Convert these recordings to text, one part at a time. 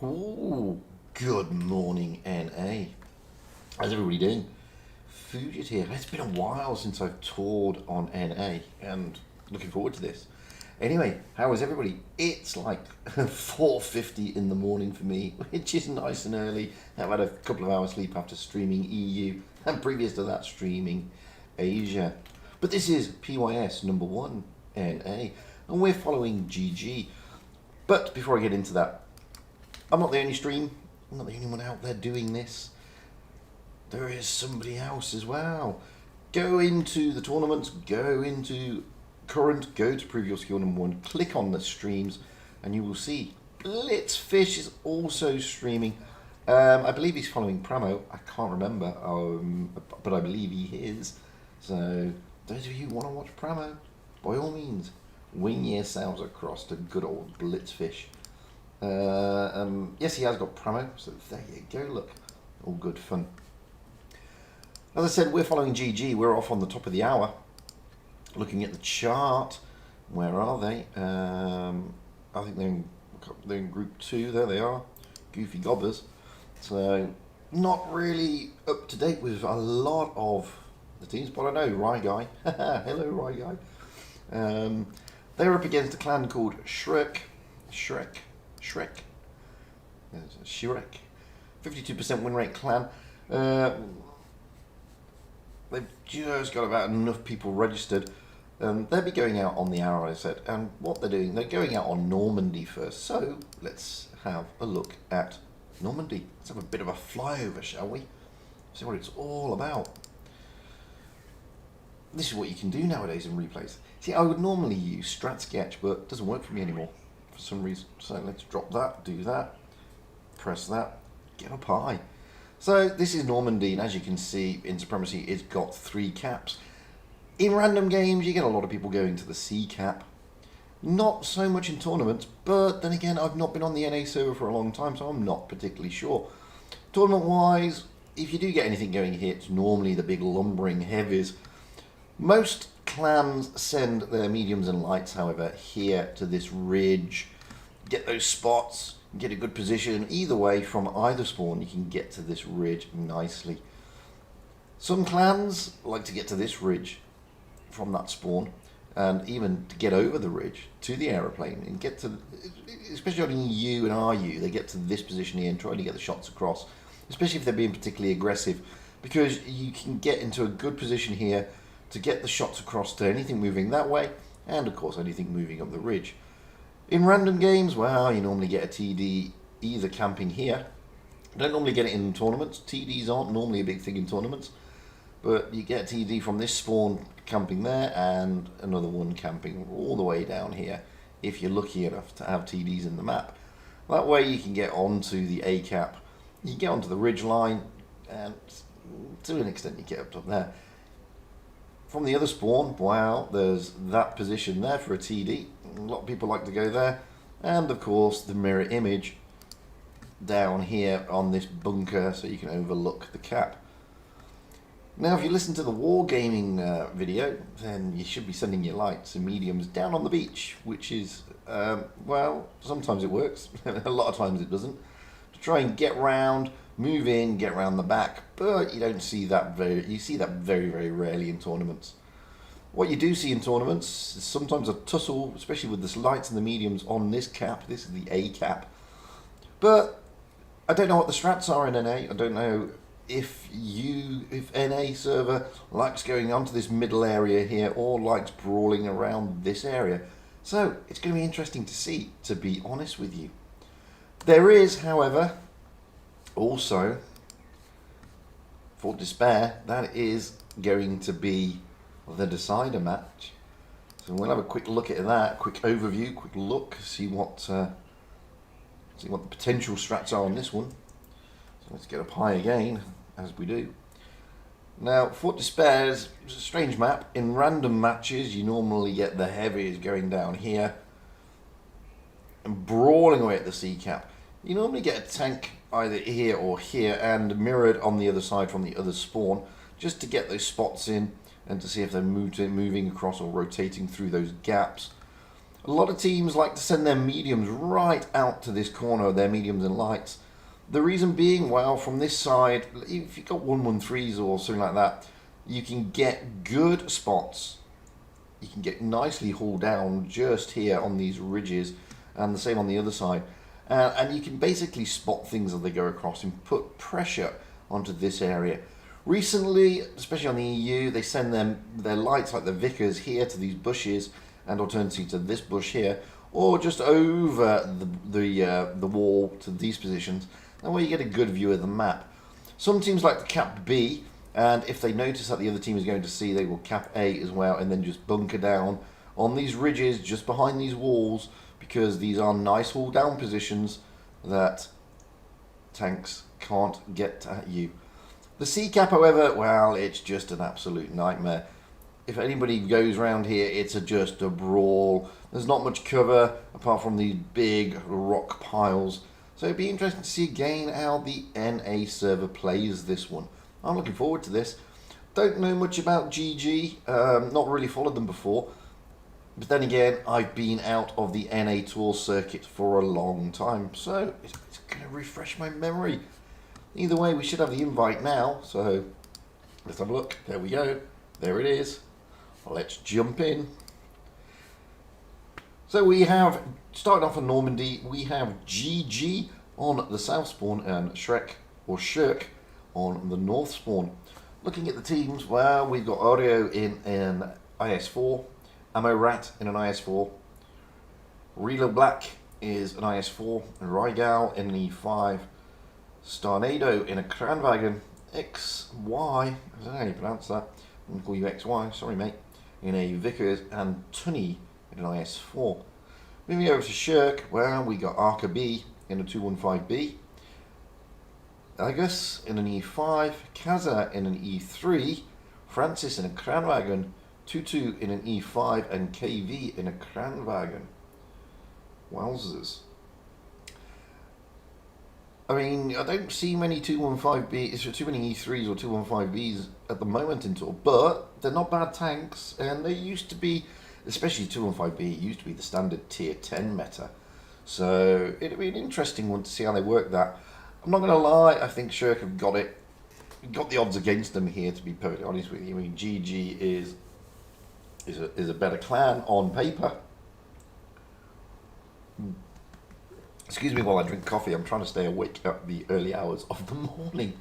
Ooh, good morning, NA. How's everybody doing? Fugit here. It's been a while since I've toured on NA, and looking forward to this. Anyway, how is everybody? It's like 4:50 in the morning for me, which is nice and early. I've had a couple of hours sleep after streaming EU, and previous to that streaming Asia. But this is PYS number 1 NA, and we're following GG. But before I get into that, I'm not the only stream. I'm not the only one out there doing this. There is somebody else as well. Go into the tournaments, go into current, go to prove your skill number 1, click on the streams, and you will see Blitzfish is also streaming. I believe he's following Pramo. I can't remember, but I believe he is. So those of you who want to watch Pramo, by all means, wing yourselves across to good old Blitzfish. Yes, he has got Pramo, so there you go, look. All good fun. As I said, we're following GG. We're off on the top of the hour. Looking at the chart. Where are they? I think they're in group 2. There they are. Goofy Gobbers. So, not really up to date with a lot of the teams, but I know Rye Guy. Hello, Rye Guy. They're up against a clan called Shrek. 52% win rate clan. They've just got about enough people registered. They'll be going out on the hour, I said. And what they're doing, they're going out on Normandy first. So let's have a look at Normandy. Let's have a bit of a flyover, shall we? See what it's all about. This is what you can do nowadays in replays. See, I would normally use Strat Sketch, but it doesn't work for me anymore for some reason. So let's drop that, do that, press that, get up high. So this is Normandy, and as you can see, in Supremacy, it's got 3 caps. In random games, you get a lot of people going to the C cap. Not so much in tournaments, but then again, I've not been on the NA server for a long time, so I'm not particularly sure. Tournament-wise, if you do get anything going here, it's normally the big lumbering heavies. Most clans send their mediums and lights, however, here to this ridge. Get those spots, get a good position. Either way, from either spawn, you can get to this ridge nicely. Some clans like to get to this ridge from that spawn, and even to get over the ridge to the aeroplane and get to, especially on EU and RU, they get to this position here and try to get the shots across, especially if they're being particularly aggressive, because you can get into a good position here to get the shots across to anything moving that way, and of course anything moving up the ridge. In random games, well, you normally get a TD either camping here. You don't normally get it in tournaments. TDs aren't normally a big thing in tournaments, but you get a TD from this spawn camping there, and another one camping all the way down here, if you're lucky enough to have TDs in the map. That way you can get onto the A cap, you get onto the ridge line, and to an extent you get up top there. From the other spawn, wow, there's that position there for a TD. A lot of people like to go there. And of course, the mirror image down here on this bunker so you can overlook the cap. Now, if you listen to the Wargaming video, then you should be sending your lights and mediums down on the beach, which is, well, sometimes it works. A lot of times it doesn't. To try and get round, move in, get round the back, but you don't see that you see that very, very rarely in tournaments. What you do see in tournaments is sometimes a tussle, especially with the lights and the mediums on this cap. This is the A cap. But I don't know what the strats are in NA. I don't know if NA server likes going onto this middle area here or likes brawling around this area. So it's going to be interesting to see, to be honest with you. There is, however, also, for Despair, that is going to be the decider match. So we'll have a quick look at that, quick overview, quick look, see what the potential strats are on this one. So let's get up high again, as we do. Now, Fort Despair is a strange map. In random matches, you normally get the heavies going down here and brawling away at the C cap. You normally get a tank either here or here and mirrored on the other side from the other spawn, just to get those spots in and to see if they're moving across or rotating through those gaps. A lot of teams like to send their mediums right out to this corner, their mediums and lights. The reason being, well, from this side, if you've got 113s or something like that, you can get good spots. You can get nicely hauled down just here on these ridges, and the same on the other side. And you can basically spot things as they go across and put pressure onto this area. Recently, especially on the EU, they send their lights like the Vickers here to these bushes, and alternatively to this bush here, or just over the wall to these positions. That way you get a good view of the map. Some teams like to cap B, and if they notice that the other team is going to C, they will cap A as well, and then just bunker down on these ridges just behind these walls, because these are nice haul down positions that tanks can't get at you. The C cap, however, well, it's just an absolute nightmare. If anybody goes around here, it's just a brawl. There's not much cover apart from these big rock piles. So it'd be interesting to see again how the NA server plays this one. I'm looking forward to this. Don't know much about GG, not really followed them before. But then again, I've been out of the NA tour circuit for a long time. So it's going to refresh my memory. Either way, we should have the invite now. So let's have a look. There we go. There it is. Let's jump in. So we have, starting off in Normandy, we have GG on the south spawn and Shrek or Shirk on the north spawn. Looking at the teams, well, we've got Oreo in an IS-4, Ammo Rat in an IS-4, Relo Black is an IS-4, Rygal in an E5, Starnado in a Kranwagen, XY, I don't know how you pronounce that, I'm going to call you XY, sorry mate, in a Vickers, and Tunny in an IS-4. Moving over to Shirk, well, we got Arca B in a 215B, Agus in an E5, Kaza in an E3, Francis in a Kranwagen, Tutu in an E5, and KV in a Kranwagen. Wowzers. I mean, I don't see many 215Bs, too many E3s or 215Bs at the moment in tour, but they're not bad tanks, and they used to be, especially 215B, used to be the standard tier 10 meta. So it'd be an interesting one to see how they work that. I'm not going to lie, I think Shirk have got the odds against them here, to be perfectly honest with you. I mean, GG is a better clan on paper. Excuse me while I drink coffee, I'm trying to stay awake at the early hours of the morning.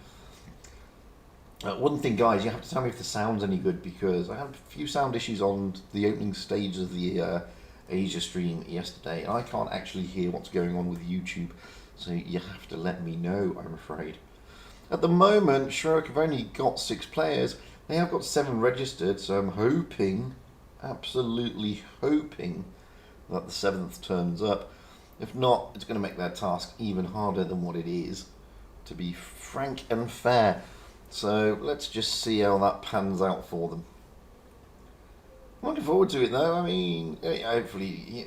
One thing, guys, you have to tell me if the sound's any good, because I had a few sound issues on the opening stage of the Asia stream yesterday, and I can't actually hear what's going on with YouTube, so you have to let me know, I'm afraid. At the moment, Shrek have only got 6 players. They have got 7 registered, so I'm hoping, absolutely hoping, that the 7th turns up. If not, it's going to make their task even harder than what it is, to be frank and fair. So let's just see how that pans out for them. I'm looking forward to it though. I mean, hopefully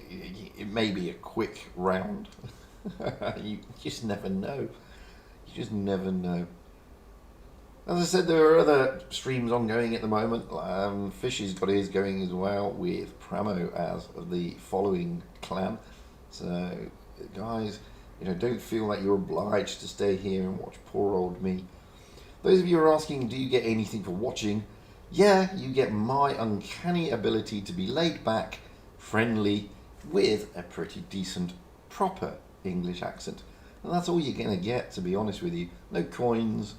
it may be a quick round. You just never know. You just never know. As I said, there are other streams ongoing at the moment. Fishy's got his going as well, with Pramo as the following clan. So, guys, don't feel like you're obliged to stay here and watch poor old me. Those of you who are asking, do you get anything for watching? Yeah, you get my uncanny ability to be laid back, friendly, with a pretty decent, proper English accent. And that's all you're going to get, to be honest with you. No coins,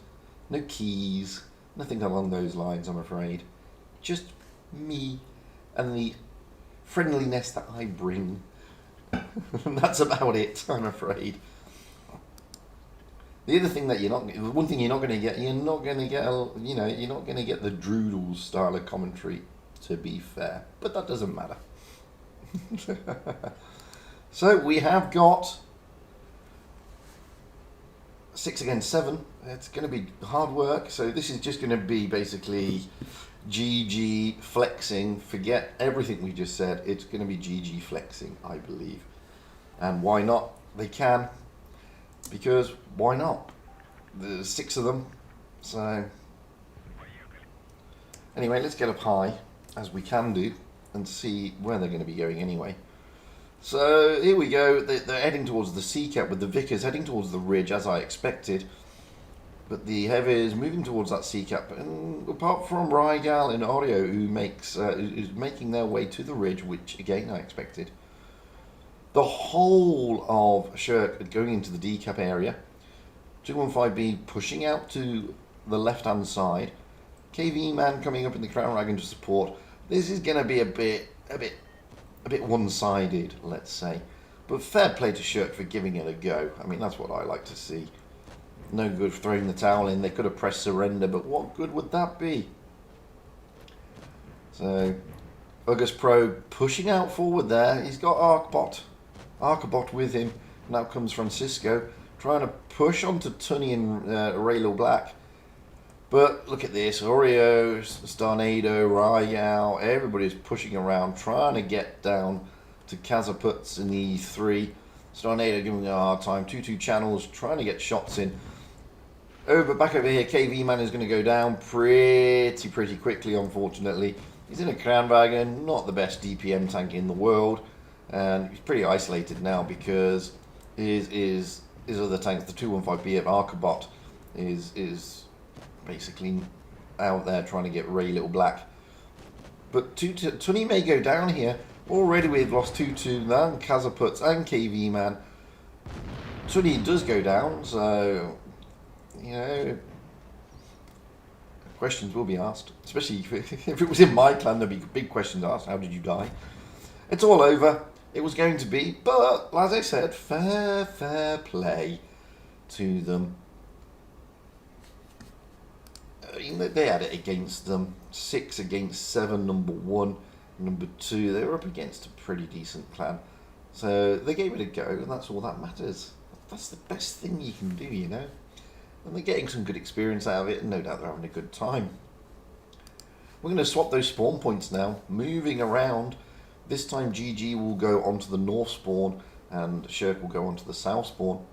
no keys, nothing along those lines, I'm afraid. Just me and the friendliness that I bring. And that's about it, I'm afraid. The other thing that one thing you're not going to get, you're not going to get the Droodle style of commentary, to be fair. But that doesn't matter. So we have got 6 against 7. It's going to be hard work. So this is just going to be basically GG flexing. Forget everything we just said. It's going to be GG flexing, I believe. And why not? They can. Because why not? There's 6 of them. So anyway, let's get up high, as we can do, and see where they're going to be going anyway. So here we go. They're heading towards the sea cap with the Vickers heading towards the ridge as I expected. But the heavies moving towards that sea cap, and apart from Rygal and Oreo, who's making their way to the ridge, which again I expected. The whole of Shrek going into the D cap area. 215B pushing out to the left hand side. KV man coming up in the Crown Wagon to support. This is going to be a bit one-sided, let's say. But fair play to Shrek for giving it a go. I mean, that's what I like to see. No good throwing the towel in. They could have pressed surrender, but what good would that be? So, August Pro pushing out forward there. He's got Arcabot with him. Now comes Francisco, trying to push onto Tunney and Raylo Black. But look at this. Oreo, Starnado, Rygal, everybody's pushing around, trying to get down to Kazaputs in the E3. Starnado giving a hard time. 2-2 channels, trying to get shots in. Back over here, KV Man is going to go down pretty quickly, unfortunately. He's in a Crown Wagon, not the best DPM tank in the world, and he's pretty isolated now because his other tanks, the 215B of Arcabot, is basically out there trying to get Ray Little Black. But Tunney may go down here. Already we've lost 2-2 now, Kazaputs and KV Man. Tunney does go down, so you know, questions will be asked, especially if it was in my clan. There'd be big questions asked. How did you die? It's all over. It was going to be, but as I said, fair play to them. They had it against them. 6 against 7, number 1. Number 2, they were up against a pretty decent clan. So they gave it a go, and that's all that matters. That's the best thing you can do, you know. And they're getting some good experience out of it, and no doubt they're having a good time. We're going to swap those spawn points now, moving around. This time GG will go onto the north spawn, and Shrek will go onto the south spawn.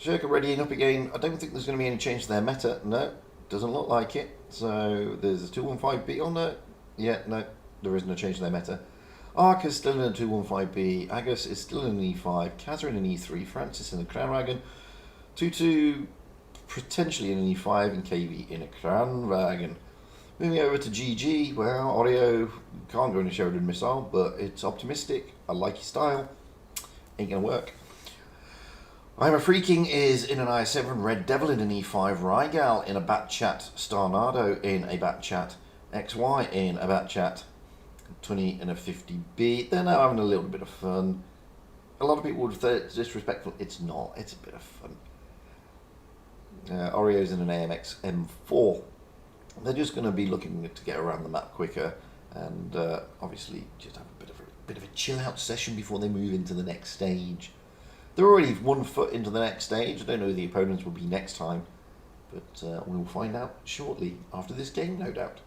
Shrek are readying up again. I don't think there's going to be any change to their meta. No, doesn't look like it. So there's a 215B. Oh no. Yeah, no, there isn't a change to their meta. Ark is still in a 215B. Agus is still in an E5. Kazra in an E3. Francis in a Crown Wagon. 2-2 potentially in an E5, and KV in a Crown Wagon. Moving over to GG, well, Oreo can't go in a Sheridan missile, but it's optimistic. I like your style. Ain't gonna work. I'm a Freaking is in an I7, Red Devil in an E5, Rygal in a Bat Chat, Starnado in a Bat Chat, XY in a Bat Chat, 20 in a 50B. They're now having a little bit of fun. A lot of people would say it's disrespectful. It's not. It's a bit of fun. Oreo's in an AMX M4. They're just going to be looking to get around the map quicker, and obviously just have a bit of a chill out session before they move into the next stage. They're already 1 foot into the next stage. I don't know who the opponents will be next time, but we'll find out shortly after this game, no doubt.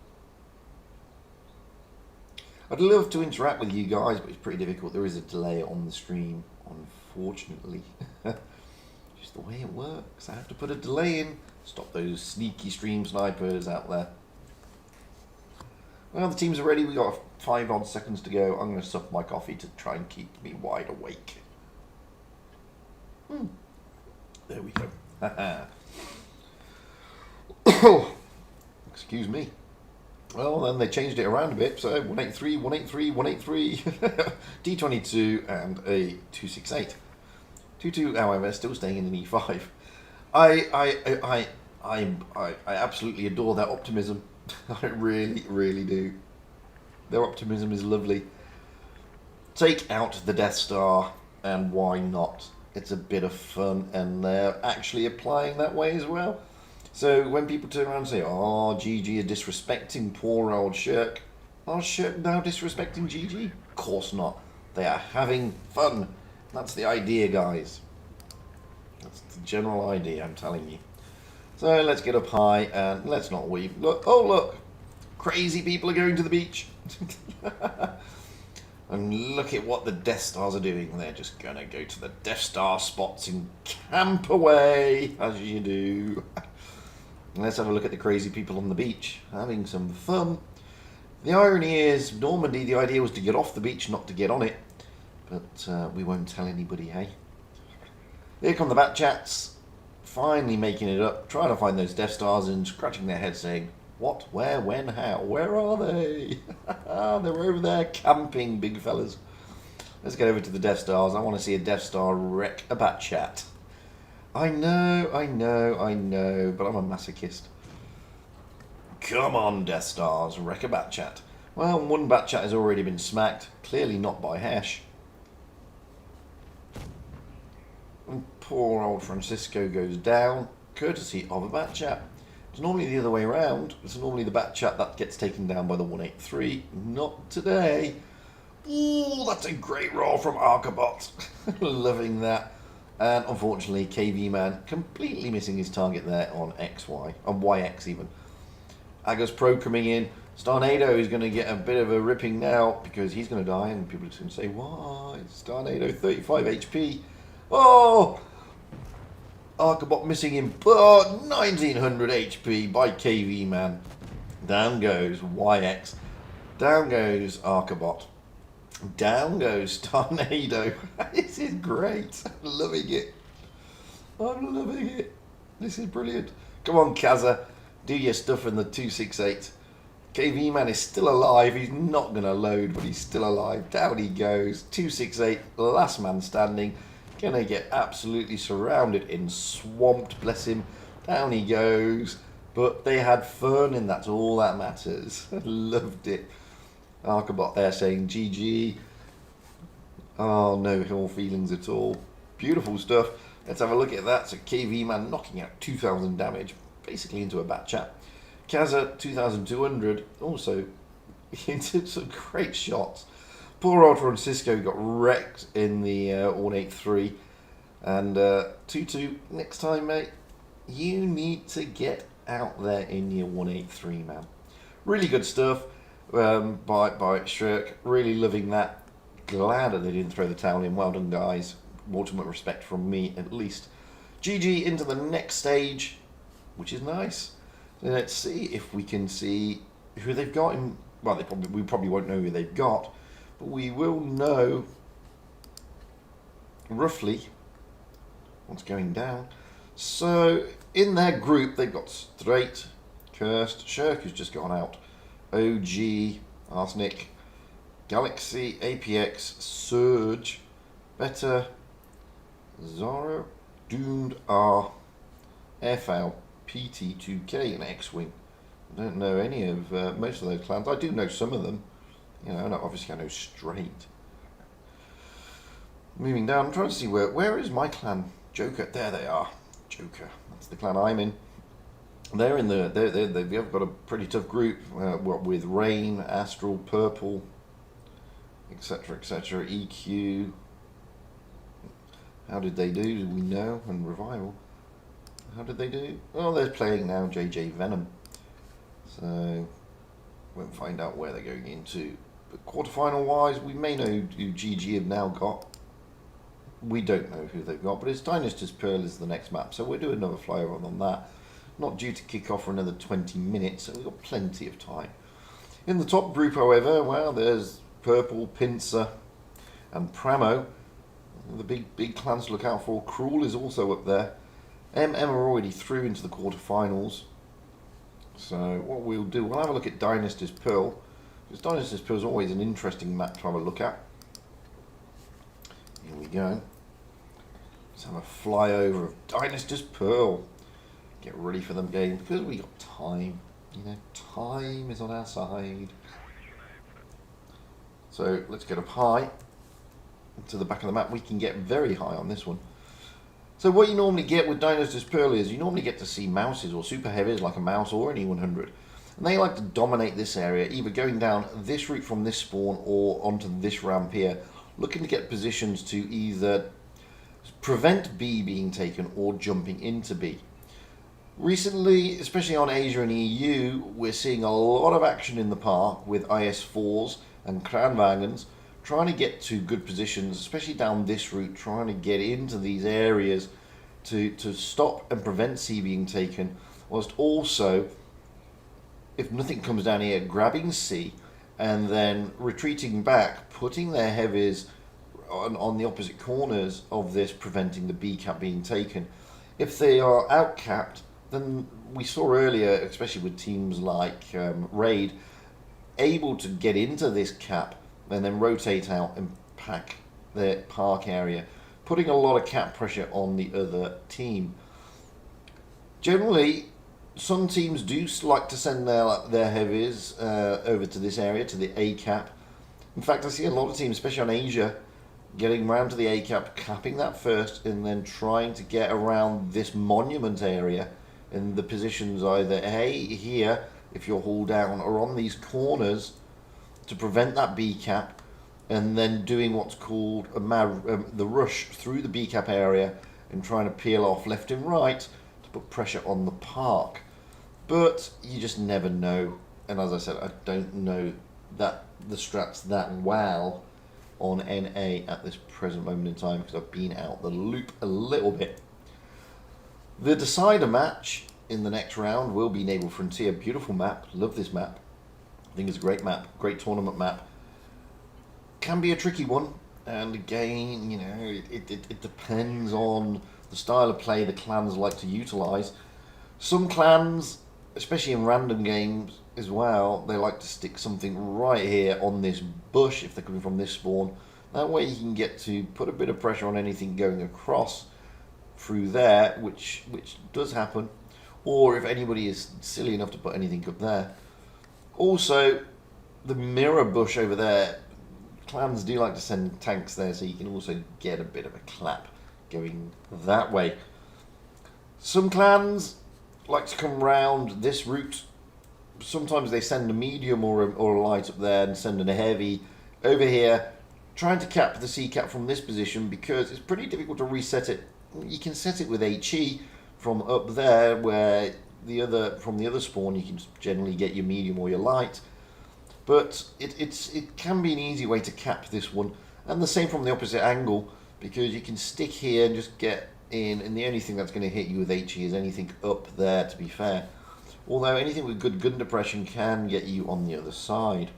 I'd love to interact with you guys, but it's pretty difficult. There is a delay on the stream, unfortunately. Just the way it works. I have to put a delay in. Stop those sneaky stream snipers out there. Well, the teams are ready. We've got 5 odd seconds to go. I'm going to sup my coffee to try and keep me wide awake. There we go. Excuse me. Well, then they changed it around a bit. So 183, 183, 183, D22, and a 268. 2-2, however, still staying in an E5. I absolutely adore their optimism. I really do. Their optimism is lovely. Take out the Death Star, and why not? It's a bit of fun, and they're actually applying that way as well. So when people turn around and say, "Oh, GG are disrespecting poor old Shrek," are Shrek now disrespecting GG? Of course not. They are having fun. That's the idea, guys. That's the general idea, I'm telling you. So let's get up high and let's not weep. Look, oh look, crazy people are going to the beach. And look at what the Death Stars are doing. They're just gonna go to the Death Star spots and camp away, as you do. Let's have a look at the crazy people on the beach, having some fun. The irony is, Normandy, the idea was to get off the beach, not to get on it. but we won't tell anybody, hey? Here come the bat chats, finally making it up, trying to find those Death Stars and scratching their heads saying, what, where, when, how, where are they? They're over there camping, big fellas. Let's get over to the Death Stars. I want to see a Death Star wreck a bat chat. I know, but I'm a masochist. Come on, Death Stars, wreck a bat chat. Well, one bat chat has already been smacked, clearly not by Hesh. And poor old Francisco goes down, courtesy of a bat chat. It's normally the other way around. It's normally the bat chat that gets taken down by the 183. Not today. Ooh, that's a great roll from Arcabot. Loving that. And unfortunately, KV Man completely missing his target there on XY, on YX even. Agus Pro coming in. Starnado is going to get a bit of a ripping now because he's going to die, and people are just going to say, why? Starnado, 35 HP. Oh! Arcabot missing him, but 1900 HP by KV Man. Down goes YX. Down goes Arcabot. Down goes Tornado. This is great. I'm loving it. I'm loving it. This is brilliant. Come on, Kaza. Do your stuff in the 268. KV Man is still alive. He's not going to load, but he's still alive. Down he goes. 268. Last man standing. Going to get absolutely surrounded and swamped. Bless him. Down he goes. But they had fun, and that's all that matters. I loved it. Arcabot there saying GG. Oh, no ill feelings at all. Beautiful stuff. Let's have a look at that. So KV Man knocking out 2,000 damage, basically into a bat chat. Kaza 2,200 also into some great shots. Poor old Francisco got wrecked in the 183. And 2-2 next time, mate. You need to get out there in your 183, man. Really good stuff. By Shrek, really loving that. Glad that they didn't throw the towel in. Well done, guys. Ultimate respect from me, at least. GG into the next stage, which is nice. So let's see if we can see who they've got in. Well, we probably won't know who they've got, but we will know roughly what's going down. So in their group, they've got Straight, Cursed, Shrek, who's just gone out. OG, Arsenic, Galaxy, APX, Surge, Better, Zara, Doomed R, FL, PT2K, and X-Wing. I don't know any of most of those clans. I do know some of them. You know, obviously I know Straight. Moving down, I'm trying to see where is my clan? Joker, there they are. Joker, that's the clan I'm in. They're in they've got a pretty tough group with Rain, Astral, Purple, etc., etc. EQ. How did they do? Do we know? And Revival. How did they do? Oh, they're playing now JJ Venom. So we'll find out where they're going into. But quarterfinal wise, we may know who GG have now got. We don't know who they've got, but it's Dynasty's Pearl is the next map, so we'll do another flyover on that. Not due to kick off for another 20 minutes, so we've got plenty of time. In the top group, however, well, there's Purple, Pincer, and Pramo. The big clans to look out for. Cruel is also up there. MM are already through into the quarterfinals. So what we'll do, we'll have a look at Dynasty's Pearl, because Dynasty's Pearl is always an interesting map to have a look at. Here we go. Let's have a flyover of Dynasty's Pearl. Get ready for them games because we got time. You know, time is on our side. So let's get up high to the back of the map. We can get very high on this one. So what you normally get with Dynasty's Pearl is you normally get to see mouses or super heavies like a mouse or an E100. And they like to dominate this area, either going down this route from this spawn or onto this ramp here, looking to get positions to either prevent B being taken or jumping into B. Recently, especially on Asia and EU, we're seeing a lot of action in the park with IS-4s and Kranwagens trying to get to good positions, especially down this route, trying to get into these areas to stop and prevent C being taken, whilst also, if nothing comes down here, grabbing C and then retreating back, putting their heavies on the opposite corners of this, preventing the B cap being taken. If they are outcapped, then we saw earlier, especially with teams like Raid, able to get into this cap and then rotate out and pack their park area, putting a lot of cap pressure on the other team. Generally, some teams do like to send their heavies over to this area, to the A cap. In fact, I see a lot of teams, especially on Asia, getting round to the A cap, capping that first, and then trying to get around this monument area in the positions either here, if you're hauled down, or on these corners to prevent that B cap, and then doing what's called the rush through the B cap area and trying to peel off left and right to put pressure on the park. But you just never know, and as I said, I don't know that the strats that well on NA at this present moment in time because I've been out the loop a little bit. The decider match in the next round will be Naval Frontier. Beautiful map, love this map. I think it's a great map, great tournament map. Can be a tricky one, and again, you know, it depends on the style of play the clans like to utilise. Some clans, especially in random games as well, they like to stick something right here on this bush if they're coming from this spawn. That way you can get to put a bit of pressure on anything going across through there, which does happen. Or if anybody is silly enough to put anything up there. Also, the mirror bush over there, clans do like to send tanks there, so you can also get a bit of a clap going that way. Some clans like to come round this route. Sometimes they send a medium or a light up there and send a heavy over here, trying to cap the C cap from this position because it's pretty difficult to reset it. You can set it with HE from up there, where from the other spawn you can generally get your medium or your light. But it can be an easy way to cap this one, and the same from the opposite angle, because you can stick here and just get in, and the only thing that's going to hit you with HE is anything up there, to be fair. Although anything with good gun depression can get you on the other side.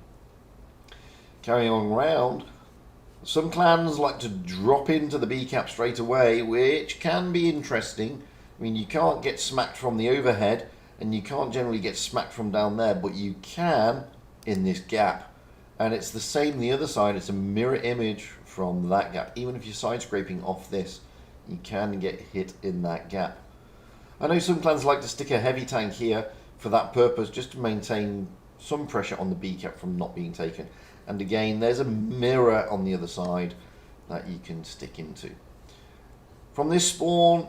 Carrying on round, some clans like to drop into the B cap straight away, which can be interesting. I mean, you can't get smacked from the overhead, and you can't generally get smacked from down there, but you can in this gap. And it's the same the other side, it's a mirror image from that gap. Even if you're side scraping off this, you can get hit in that gap. I know some clans like to stick a heavy tank here for that purpose, just to maintain some pressure on the B cap from not being taken. And again, there's a mirror on the other side that you can stick into. From this spawn,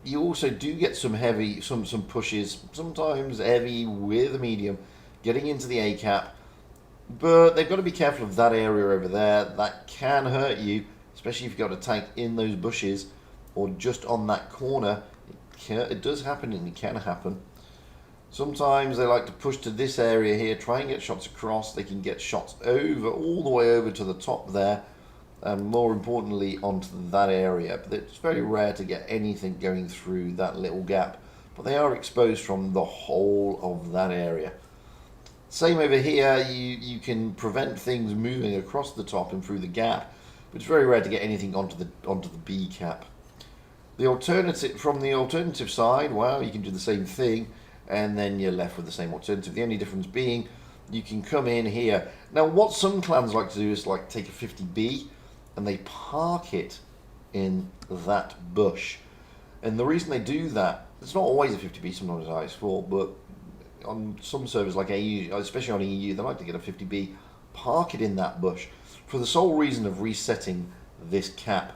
you also do get some heavy, some pushes, sometimes heavy with a medium, getting into the A cap. But they've got to be careful of that area over there. That can hurt you, especially if you've got a tank in those bushes or just on that corner. It does happen, and it can happen. Sometimes they like to push to this area here, try and get shots across. They can get shots over, all the way over to the top there, and more importantly onto that area. But it's very rare to get anything going through that little gap, but they are exposed from the whole of that area. Same over here, you can prevent things moving across the top and through the gap, but it's very rare to get anything onto the B cap. The alternative, from the alternative side, well, you can do the same thing, and then you're left with the same alternative. The only difference being you can come in here. Now, what some clans like to do is like take a 50B and they park it in that bush. And the reason they do that, it's not always a 50B, sometimes it's IS4, but on some servers like AU, especially on EU, they like to get a 50B, park it in that bush for the sole reason of resetting this cap.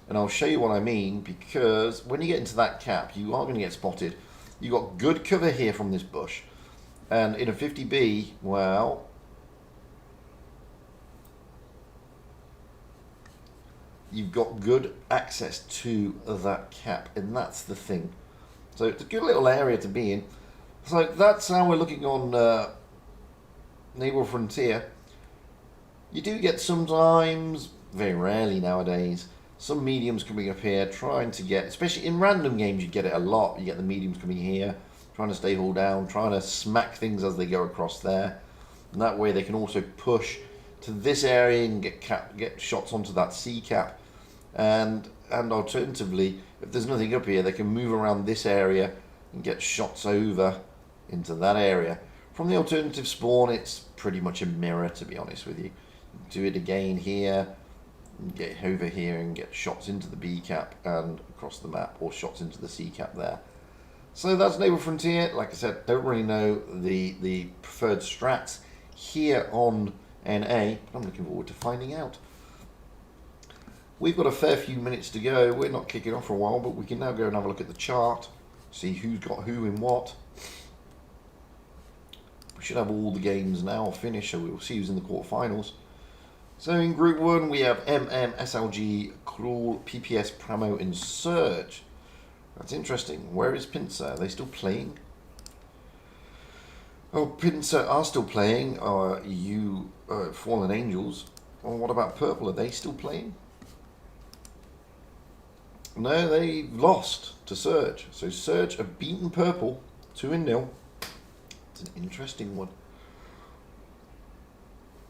And I'll show you what I mean, because when you get into that cap, you are going to get spotted. You've got good cover here from this bush, and in a 50B, well, you've got good access to that cap, and that's the thing. So it's a good little area to be in. So that's how we're looking on Naval Frontier. You do get sometimes, very rarely nowadays, some mediums coming up here, trying to get, especially in random games, you get it a lot. You get the mediums coming here, trying to stay hauled down, trying to smack things as they go across there. And that way they can also push to this area and get shots onto that sea cap, and alternatively, if there's nothing up here, they can move around this area and get shots over into that area. From the alternative spawn, it's pretty much a mirror, to be honest with you. Do it again here, get over here and get shots into the B cap and across the map, or shots into the C cap there. So that's Naval Frontier. Like I said, don't really know the preferred strats here on NA, but I'm looking forward to finding out. We've got a fair few minutes to go. We're not kicking off for a while, but we can now go and have a look at the chart, see who's got who in what. We should have all the games now finished, so we'll see who's in the quarterfinals. So in Group 1, we have MM, SLG, Cruel, PPS, Pramo, and Surge. That's interesting. Where is Pincer? Are they still playing? Oh, Pincer are still playing. Fallen Angels. Well, what about Purple? Are they still playing? No, they lost to Surge. So Surge have beaten Purple 2-0. It's an interesting one.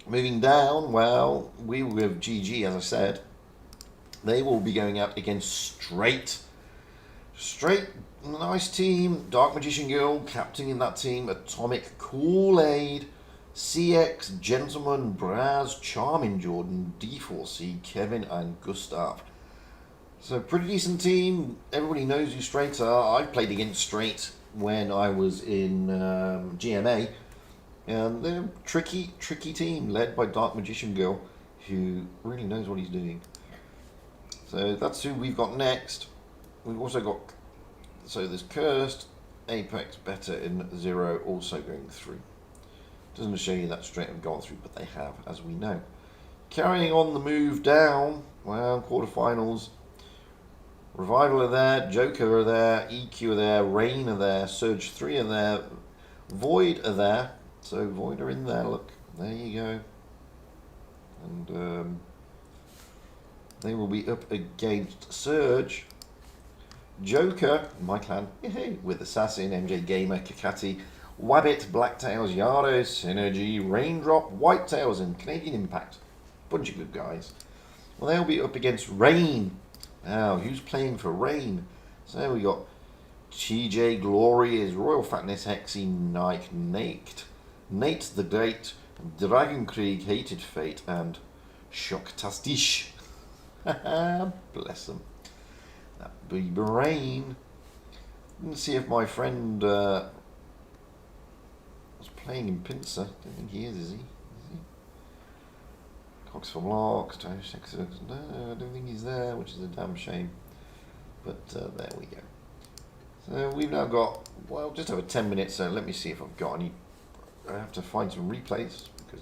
Moving down, well, we with GG, as I said. They will be going out against Straight. Straight, nice team. Dark Magician Girl, captain in that team. Atomic, Kool-Aid, CX, Gentleman, Braz, Charming Jordan, D4C, Kevin, and Gustav. So pretty decent team. Everybody knows who Straight are. I played against Straight when I was in GMA. And they're a tricky team led by Dark Magician Girl, who really knows what he's doing. So that's who we've got next. We've also got, so there's Cursed, Apex, Better, and Zero also going through. Doesn't show you that Straight have gone through, but they have, as we know. Carrying on the move down, well, quarterfinals. Revival are there, Joker are there, EQ are there, Rain are there, Surge 3 are there, Void are there. So Void are in there, look, there you go. And they will be up against Surge, Joker, my clan, with Assassin, MJ Gamer, Kakati, Wabbit, Blacktails, Yardo, Synergy, Raindrop, Whitetails, and Canadian Impact. Bunch of good guys. Well, they'll be up against Rain. Now, who's playing for Rain? So we got TJ Glory is Royal Fatness, Hexy, Nike, Nate the Great, Dragon Krieg, Hated Fate, and Shocktastish. Bless them. That be Rain. Let's see if my friend was playing in Pincer. Don't think he is he? Cox from Locks, no, I don't think he's there, which is a damn shame. But there we go. So we've now got, well, just over 10 minutes, so let me see if I've got any. I have to find some replays, because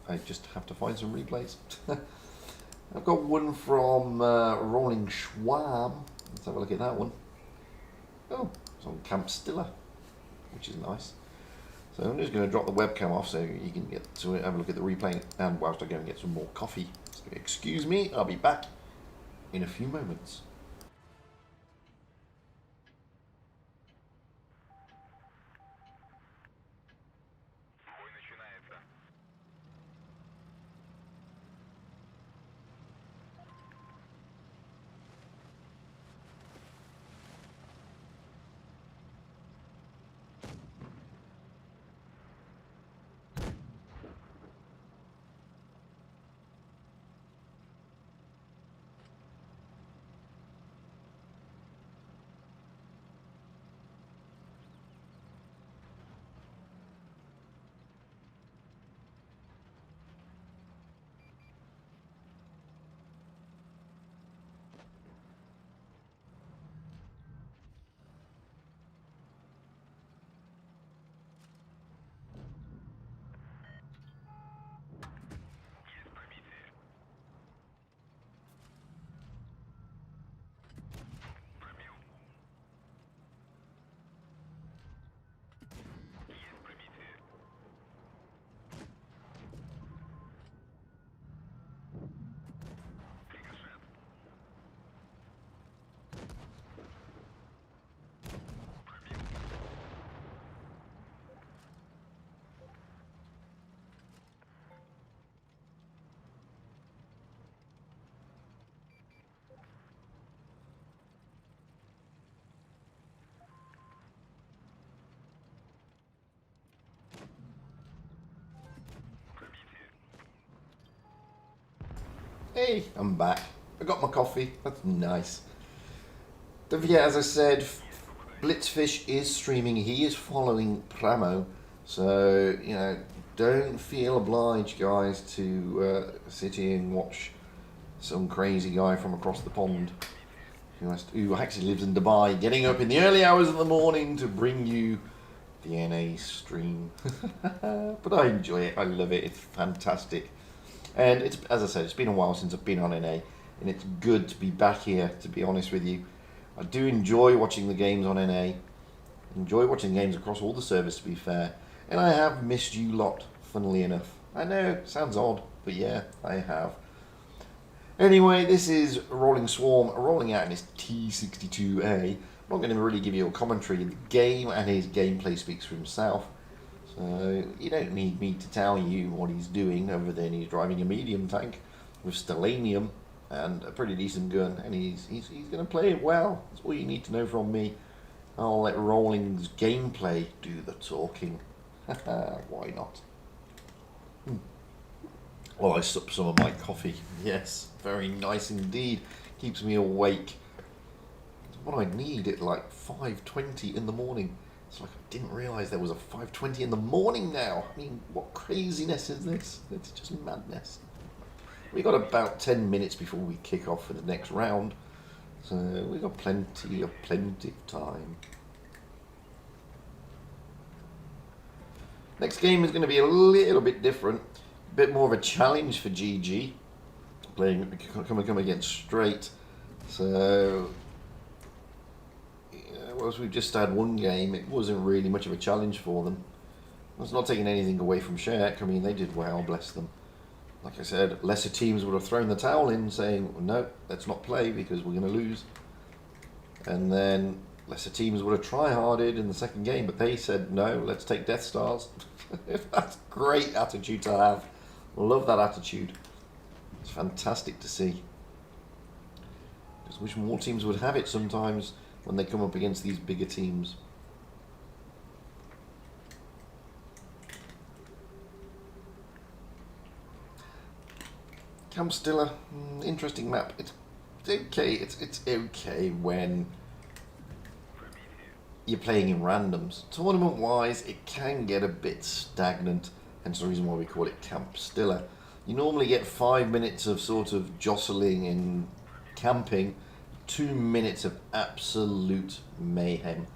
I just have to find some replays. I've got one from Rolling Schwab. Let's have a look at that one. Oh, it's on Camp Stiller, which is nice. So I'm just going to drop the webcam off so you can get to have a look at the replay, and whilst I go and get some more coffee. So excuse me, I'll be back in a few moments. Hey, I'm back. I got my coffee. That's nice. Don't forget, as I said, Blitzfish is streaming. He is following Pramo. So, don't feel obliged, guys, to sit here and watch some crazy guy from across the pond who actually lives in Dubai, getting up in the early hours of the morning to bring you the NA stream. But I enjoy it. I love it. It's fantastic. And it's, as I said, it's been a while since I've been on NA, and it's good to be back here, to be honest with you. I do enjoy watching the games on NA. Enjoy watching games across all the servers, to be fair. And I have missed you lot, funnily enough. I know, sounds odd, but yeah, I have. Anyway, this is Rolling Swarm rolling out in his T62A. I'm not going to really give you a commentary. The game and his gameplay speaks for himself. So you don't need me to tell you what he's doing other than he's driving a medium tank with stellanium and a pretty decent gun, and he's going to play it well. That's all you need to know from me. I'll let Rolling's gameplay do the talking. Why not? Well, I sup some of my coffee. Yes, very nice indeed. Keeps me awake. It's what I need at like 5:20 in the morning. It's like I didn't realise there was a 5:20 in the morning now. I mean, what craziness is this? It's just madness. We got about 10 minutes before we kick off for the next round, so we got plenty of time. Next game is going to be a little bit different, a bit more of a challenge for GG, coming against Straight. So, whilst we've just had one game, it wasn't really much of a challenge for them. It's not taking anything away from Shrek. I mean, they did well, bless them. Like I said, lesser teams would have thrown the towel in, saying, no, let's not play because we're going to lose. And then lesser teams would have try-harded in the second game, but they said, no, let's take Death Stars. That's a great attitude to have. Love that attitude. It's fantastic to see. Just wish more teams would have it sometimes when they come up against these bigger teams. Castilla, interesting map. It's okay. It's okay when you're playing in randoms. Tournament-wise, it can get a bit stagnant, hence the reason why we call it Castilla. You normally get 5 minutes of sort of jostling and camping, 2 minutes of absolute mayhem.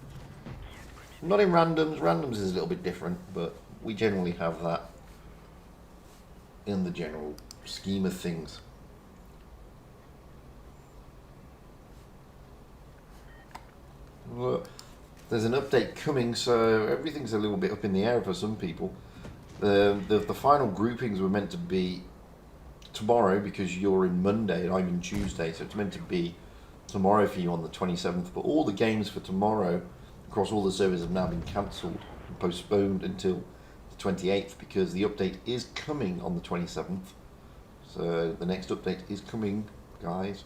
Not in randoms. Randoms is a little bit different, but we generally have that in the general scheme of things. Look, there's an update coming, so everything's a little bit up in the air for some people. The final groupings were meant to be tomorrow because you're in Monday and I'm in Tuesday, so it's meant to be tomorrow for you on the 27th, but all the games for tomorrow across all the servers have now been cancelled and postponed until the 28th because the update is coming on the 27th. So the next update is coming, guys.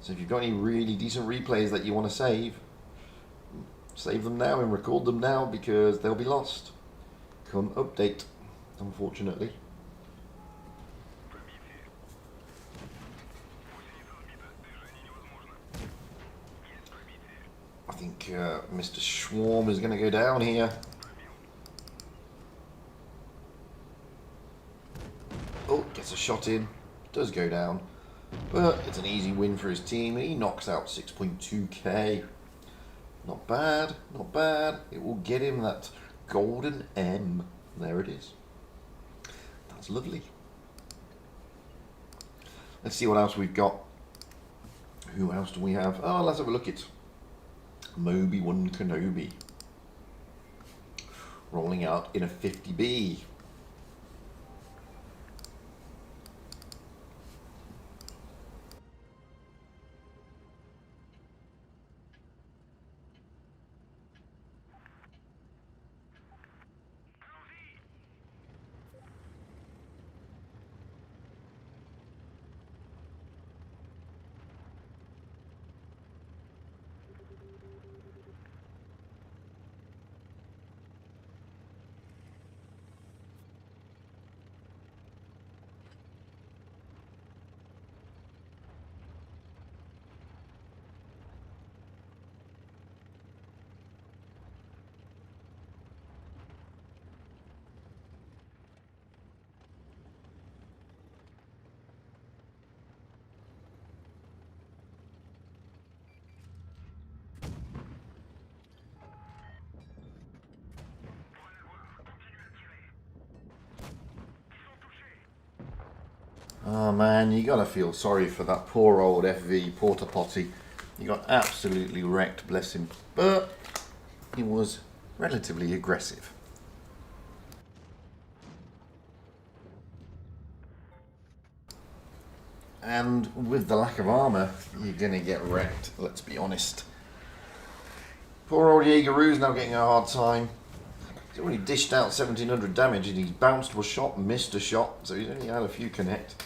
So if you've got any really decent replays that you want to save them now and record them now because they'll be lost come update, unfortunately. I think Mr. Swarm is going to go down here. Oh, gets a shot in. Does go down. But it's an easy win for his team. He knocks out 6.2k. Not bad, not bad. It will get him that golden M. There it is. That's lovely. Let's see what else we've got. Who else do we have? Oh, let's have a look at Moby-1 Kenobi. Rolling out in a 50B. Oh man, you gotta feel sorry for that poor old FV Porta Potty. He got absolutely wrecked, bless him. But he was relatively aggressive. And with the lack of armour, you're gonna get wrecked, let's be honest. Poor old Jaegeroo's now getting a hard time. He's already dished out 1700 damage and he's bounced a shot, missed a shot, so he's only had a few connect.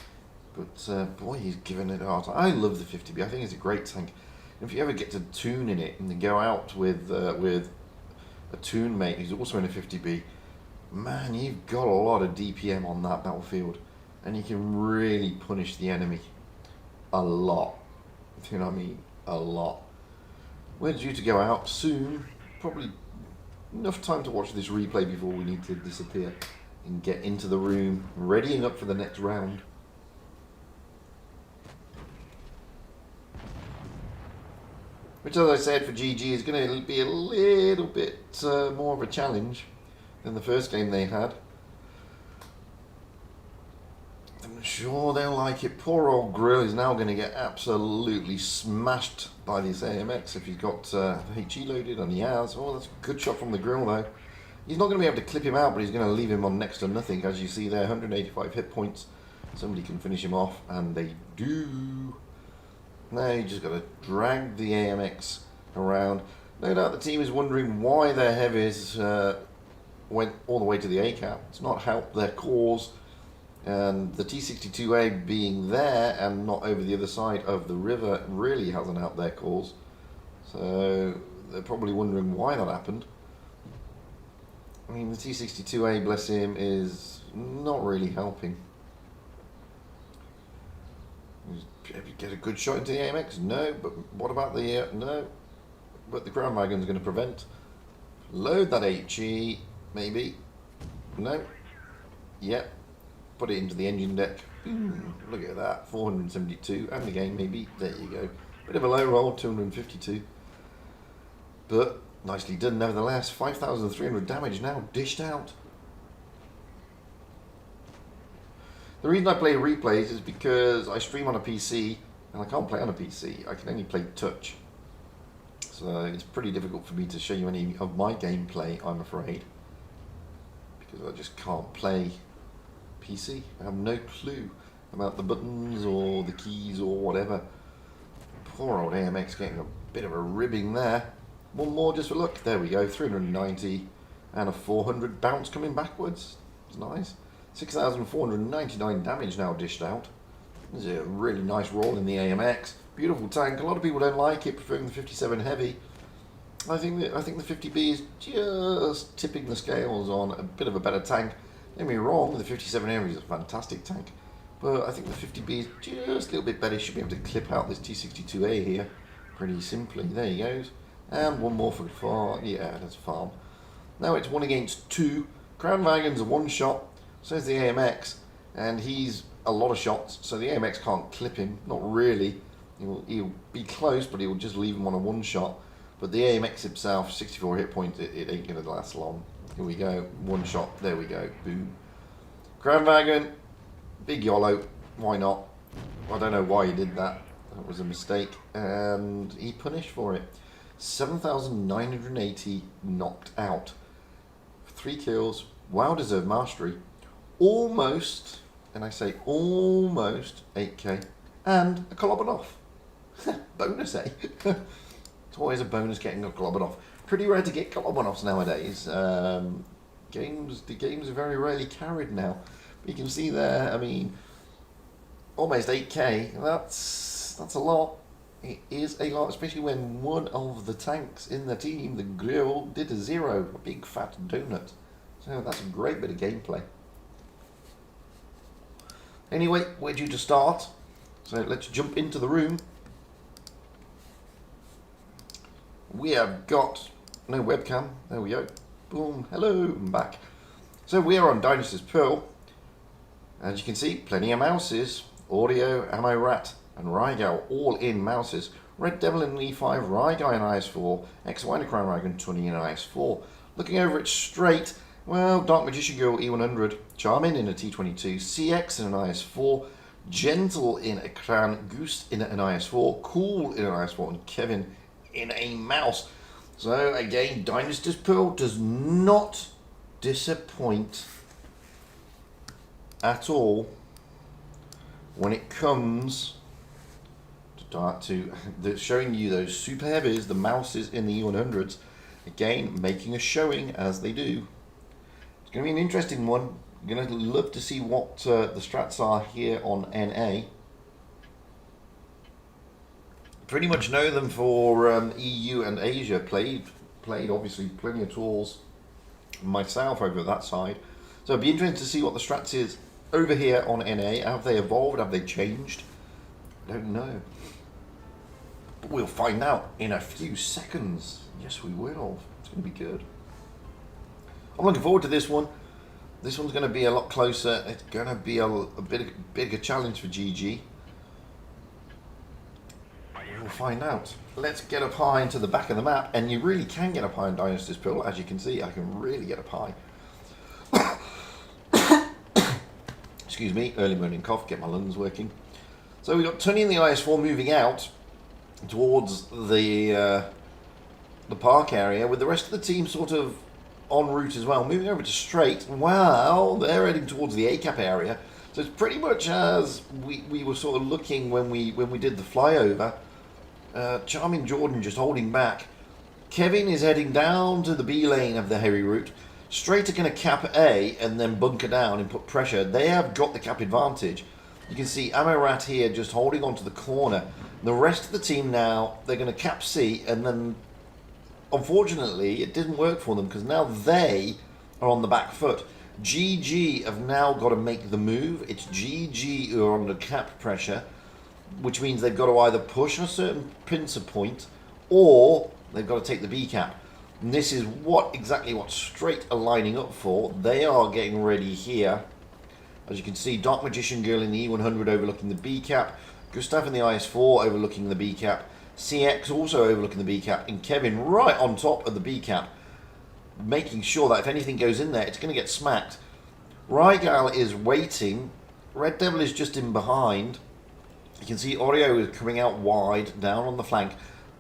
But boy, he's given it a hard time. I love the 50B. I think it's a great tank. If you ever get to tune in it and then go out with a tune mate who's also in a 50B, man, you've got a lot of DPM on that battlefield, and you can really punish the enemy a lot. You know what I mean? A lot. We're due to go out soon. Probably enough time to watch this replay before we need to disappear and get into the room, readying up for the next round. Which, as I said, for GG is going to be a little bit more of a challenge than the first game they had. I'm sure they'll like it. Poor old Grill is now going to get absolutely smashed by this AMX if he's got HE loaded, and he has. Oh, that's a good shot from the Grill though. He's not going to be able to clip him out, but he's going to leave him on next to nothing. As you see there, 185 hit points. Somebody can finish him off, and they do. Now you just got to drag the AMX around. No doubt the team is wondering why their heavies went all the way to the ACAP. It's not helped their cause, and the T62A being there and not over the other side of the river really hasn't helped their cause. So they're probably wondering why that happened. I mean, the T62A, bless him, is not really helping. Get a good shot into the AMX? No, but what about the no? But the Crown Wagon's going to prevent. Load that HE, maybe. No. Yep. Put it into the engine deck. Look at that, 472, and again maybe. There you go. Bit of a low roll, 252. But nicely done nevertheless. 5,300 damage now dished out. The reason I play replays is because I stream on a PC and I can't play on a PC. I can only play touch. So it's pretty difficult for me to show you any of my gameplay, I'm afraid. Because I just can't play PC. I have no clue about the buttons or the keys or whatever. Poor old AMX getting a bit of a ribbing there. One more just for luck. There we go, 390 and a 400 bounce coming backwards. It's nice. 6,499 damage now dished out. This is a really nice roll in the AMX. Beautiful tank. A lot of people don't like it, preferring the 57 heavy. I think the 50B is just tipping the scales on a bit of a better tank. Don't get me wrong, the 57 heavy is a fantastic tank, but I think the 50B is just a little bit better. Should be able to clip out this T62A here pretty simply. There he goes. And one more for the farm. Yeah, that's farm. Now it's 1 against 2. Crown Wagon's a one shot. So is the AMX, and he's a lot of shots, so the AMX can't clip him, not really. He'll be close, but he'll just leave him on a one shot. But the AMX himself, 64 hit points, it ain't going to last long. Here we go, one shot, there we go, boom. Crown Wagon, big YOLO, why not? I don't know why he did that, that was a mistake, and he punished for it. 7,980 knocked out. 3 kills, well-deserved mastery. Almost, and I say almost 8k, and a Kolobanov. Bonus, eh? It's always a bonus getting a Kolobanov. Pretty rare to get Kolobanovs nowadays. The games are very rarely carried now. But you can see there, I mean, almost 8k. That's a lot. It is a lot, especially when one of the tanks in the team, the Grill, did a 0, a big fat donut. So that's a great bit of gameplay. Anyway, we're due to start, so let's jump into the room. We have got no webcam, there we go, boom, hello, I'm back. So we are on Dynasty's Pearl. As you can see, plenty of mouses, Audio, Ammo Rat and Rygal, all in mouses. Red Devil in E5, Ryguy in IS4, XY and Crown Wagon 20 in IS4. Looking over it straight, well, Dark Magician Girl E100, Charmin in a T22, CX in an IS4, Gentle in a Cran, Goose in an IS4, Cool in an IS4, and Kevin in a Mouse. So again, Dynasty's Pearl does not disappoint at all when it comes to showing you those super heavies, the Mouses in the E100s. Again, making a showing as they do. It's going to be an interesting one. I'm going to love to see what the strats are here on NA. Pretty much know them for EU and Asia. Played obviously plenty of tours myself over that side. So it'd be interesting to see what the strats is over here on NA. Have they evolved? Have they changed? I don't know. But we'll find out in a few seconds. Yes, we will. It's going to be good. I'm looking forward to this one. This one's going to be a lot closer. It's going to be a bigger challenge for GG. We'll find out. Let's get up high into the back of the map, and you really can get up high in Dynasty's Pearl. As you can see, I can really get up high. Excuse me, early morning cough, get my lungs working. So we've got Tony in the IS4 moving out towards the park area, with the rest of the team sort of en route as well, moving over to straight. Wow, they're heading towards the ACAP area. So it's pretty much as we were sort of looking when we did the flyover. Charming Jordan just holding back. Kevin is heading down to the B lane of the heavy route. Straight are going to cap A and then bunker down and put pressure. They have got the cap advantage. You can see Amorat here just holding onto the corner. The rest of the team now, they're going to cap C, and then unfortunately it didn't work for them because now they are on the back foot. GG have now got to make the move. It's GG who are under cap pressure, which means they've got to either push a certain pincer point or they've got to take the B cap. And this is exactly what Straight are lining up for. They are getting ready here. As you can see, Dark Magician Girl in the E100 overlooking the B cap. Gustav in the IS4 overlooking the B cap. CX also overlooking the B cap. And Kevin right on top of the B cap, making sure that if anything goes in there, it's going to get smacked. Rygal is waiting. Red Devil is just in behind. You can see Oreo is coming out wide, down on the flank.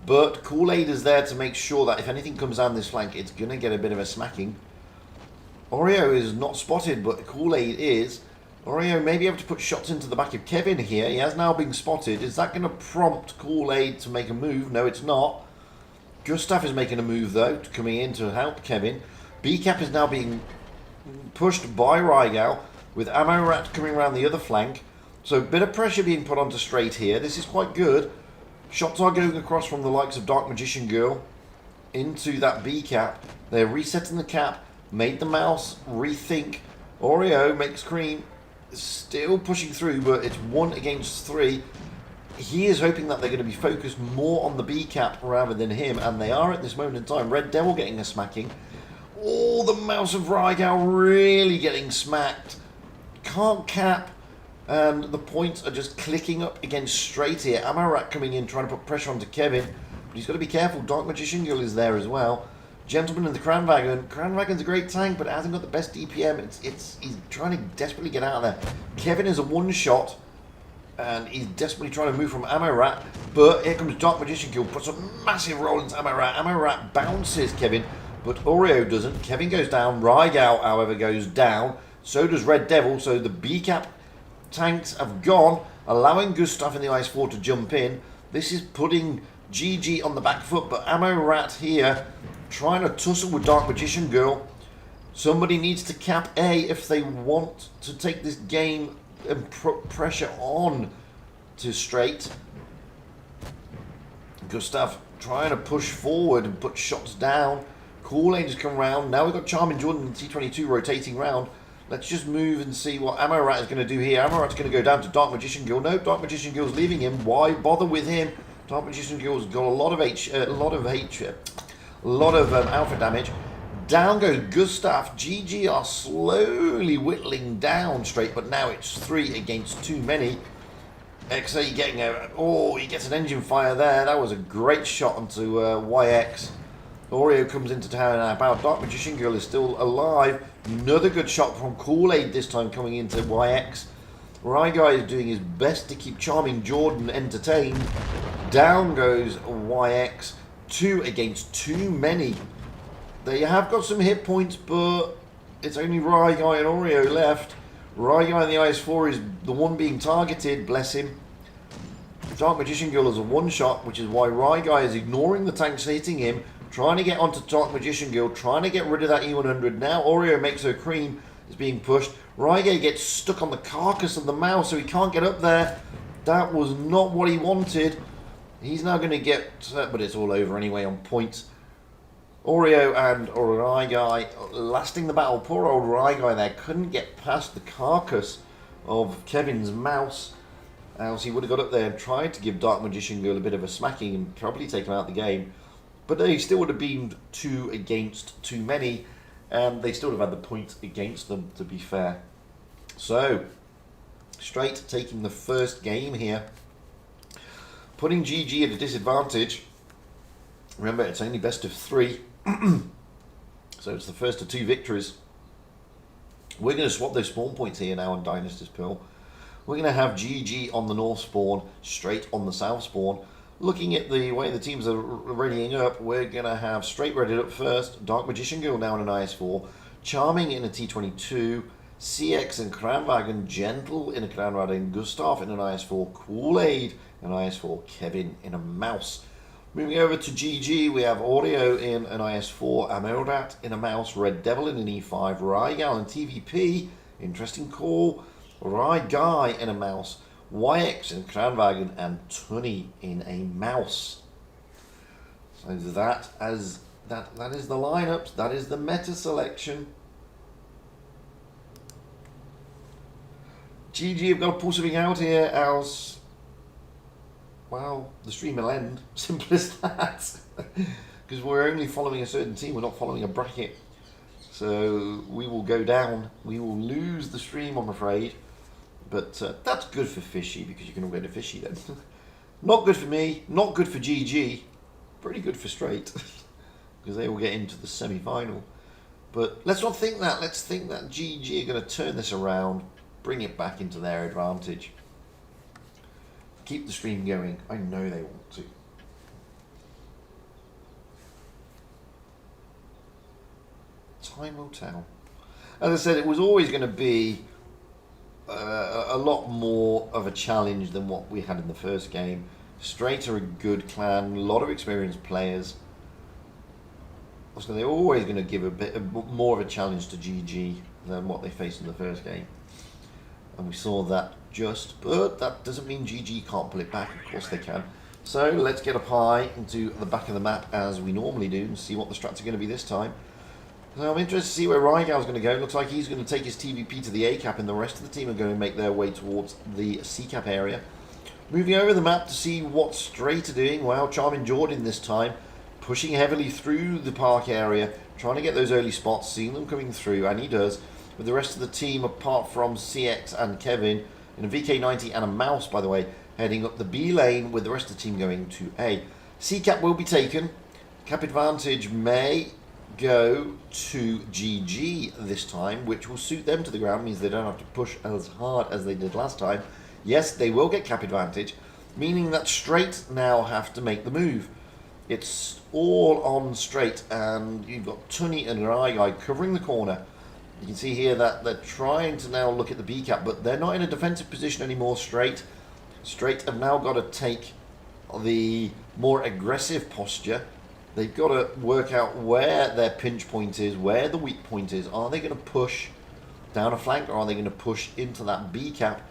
But Kool-Aid is there to make sure that if anything comes down this flank, it's going to get a bit of a smacking. Oreo is not spotted, but Kool-Aid is. Oreo may be able to put shots into the back of Kevin here. He has now been spotted. Is that going to prompt Kool-Aid to make a move? No, it's not. Gustav is making a move, though, coming in to help Kevin. B-Cap is now being pushed by Rygal, with Amorat coming around the other flank. So a bit of pressure being put onto Straight here. This is quite good. Shots are going across from the likes of Dark Magician Girl into that B cap. They're resetting the cap. Made the Mouse rethink. Oreo makes cream. Still pushing through, but it's 1 against 3. He is hoping that they're going to be focused more on the B cap rather than him, and they are at this moment in time. Red Devil getting a smacking. Oh, the Mouse of Rygal really getting smacked. Can't cap. And the points are just clicking up against Straight here. Amarat coming in, trying to put pressure onto Kevin. But he's got to be careful. Dark Magician Girl is there as well. Gentleman in the Cranwagon. Cranwagon's a great tank, but it hasn't got the best DPM. He's trying to desperately get out of there. Kevin is a one-shot, and he's desperately trying to move from Amarat. But here comes Dark Magician Girl, puts a massive roll into Amarat. Amarat bounces Kevin, but Oreo doesn't. Kevin goes down. Rygal, however, goes down. So does Red Devil. So the B-cap tanks have gone, allowing Gustav in the IS4 to jump in. This is putting GG on the back foot, but Amorat here trying to tussle with Dark Magician Girl. Somebody needs to cap A if they want to take this game and put pressure on to Straight. Gustav trying to push forward and put shots down. Kool-Aid has come round. Now we've got Charming Jordan and T22 rotating round. Let's just move and see what Amorat is going to do here. Amorat's going to go down to Dark Magician Girl. No, Dark Magician Girl's leaving him. Why bother with him? Dark Magician Girl's got a lot of alpha damage. Down goes Gustav. GG are slowly whittling down Straight, but now it's 3 against too many. XA getting he gets an engine fire there. That was a great shot onto YX. Oreo comes into town and about. Dark Magician Girl is still alive. Another good shot from Kool-Aid this time coming into YX. Ryguy is doing his best to keep Charming Jordan entertained. Down goes YX. 2 against too many. They have got some hit points, but it's only Ryguy and Oreo left. Ryguy in the IS-4 is the one being targeted, bless him. Dark Magician Girl is a one-shot, which is why Ryguy is ignoring the tanks hitting him, trying to get onto Dark Magician Girl, trying to get rid of that E100. Now Oreo makes her cream, is being pushed. Ryguy gets stuck on the carcass of the mouse, so he can't get up there. That was not what he wanted. He's now going to get, but it's all over anyway on points. Oreo and Ryguy lasting the battle. Poor old Ryguy there couldn't get past the carcass of Kevin's mouse. Else he would have got up there and tried to give Dark Magician Girl a bit of a smacking and probably taken out the game. But they still would have been 2 against too many, and they still would have had the point against them, to be fair. So, Straight taking the first game here, putting GG at a disadvantage. Remember, it's only best of 3, so it's the first of 2 victories. We're going to swap those spawn points here now on Dynasty's Pearl. We're going to have GG on the north spawn, Straight on the south spawn. Looking at the way the teams are readying up, we're going to have Straight readied up first, Dark Magician Girl now in an IS-4, Charming in a T-22, CX and Kranwagen, Gentle in a Kranwagen, Gustav in an IS-4, Kool-Aid in an IS-4, Kevin in a mouse. Moving over to GG, we have Oreo in an IS-4, Amorat in a mouse, Red Devil in an E5, Rygal and TVP, interesting call, Ryguy in a mouse, YX in Kranwagen, and Tunny in a mouse. So that is the lineups, that is the meta selection. GG have got to pull something out here, else, well, the stream will end. Simple as that. Because we're only following a certain team, we're not following a bracket. So we will go down. We will lose the stream, I'm afraid. But that's good for Fishy, because you can all go to Fishy then. Not good for me, not good for GG. Pretty good for Straight, because they will get into the semi-final. But let's not think that. Let's think that GG are going to turn this around, bring it back into their advantage. Keep the stream going. I know they want to. Time will tell. As I said, it was always going to be a lot more of a challenge than what we had in the first game. Straight are a good clan, a lot of experienced players. So they're always going to give a bit more of a challenge to GG than what they faced in the first game. And we saw that but that doesn't mean GG can't pull it back. Of course they can. So let's get up high into the back of the map as we normally do and see what the strats are going to be this time. So I'm interested to see where Rygal's going to go. Looks like he's going to take his TVP to the A cap, and the rest of the team are going to make their way towards the C cap area. Moving over the map to see what Straight are doing. Wow, Charming Jordan this time, pushing heavily through the park area, trying to get those early spots, seeing them coming through, and he does. With the rest of the team, apart from CX and Kevin, in a VK90 and a mouse, by the way, heading up the B lane, with the rest of the team going to A. C cap will be taken. Cap advantage may go to GG this time, which will suit them to the ground, means they don't have to push as hard as they did last time. Yes, they will get cap advantage, meaning that Straight now have to make the move. It's all on Straight, and you've got Tunny and Ryguy covering the corner. You can see here that they're trying to now look at the B cap, but they're not in a defensive position anymore. Straight have now got to take the more aggressive posture. They've got to work out where their pinch point is, where the weak point is. Are they going to push down a flank, or are they going to push into that B cap?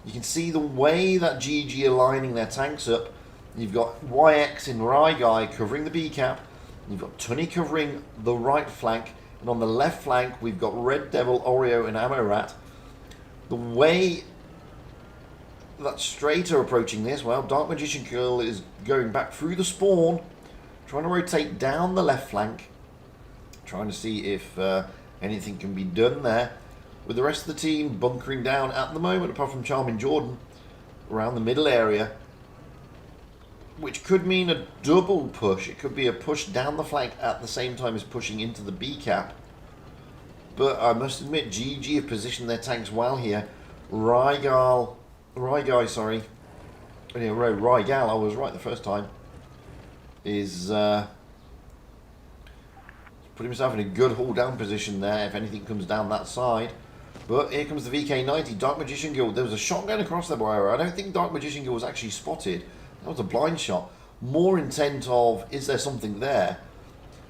You can see the way that GG are lining their tanks up. You've got YX and Ryguy covering the B cap. You've got Tunny covering the right flank. And on the left flank, we've got Red Devil, Oreo, and Amorat. The way that Straight are approaching this, well, Dark Magician Girl is going back through the spawn, trying to rotate down the left flank, trying to see if anything can be done there. With the rest of the team bunkering down at the moment, apart from Charming Jordan, around the middle area, which could mean a double push. It could be a push down the flank at the same time as pushing into the B cap. But I must admit, GG have positioned their tanks well here. Ryguy, sorry. Anyway, Rygal, I was right the first time. Is put himself in a good haul down position there if anything comes down that side. But here comes the VK90, Dark Magician Guild. There was a shot going across the wire. I don't think Dark Magician Guild was actually spotted. That was a blind shot. More intent of, is there something there?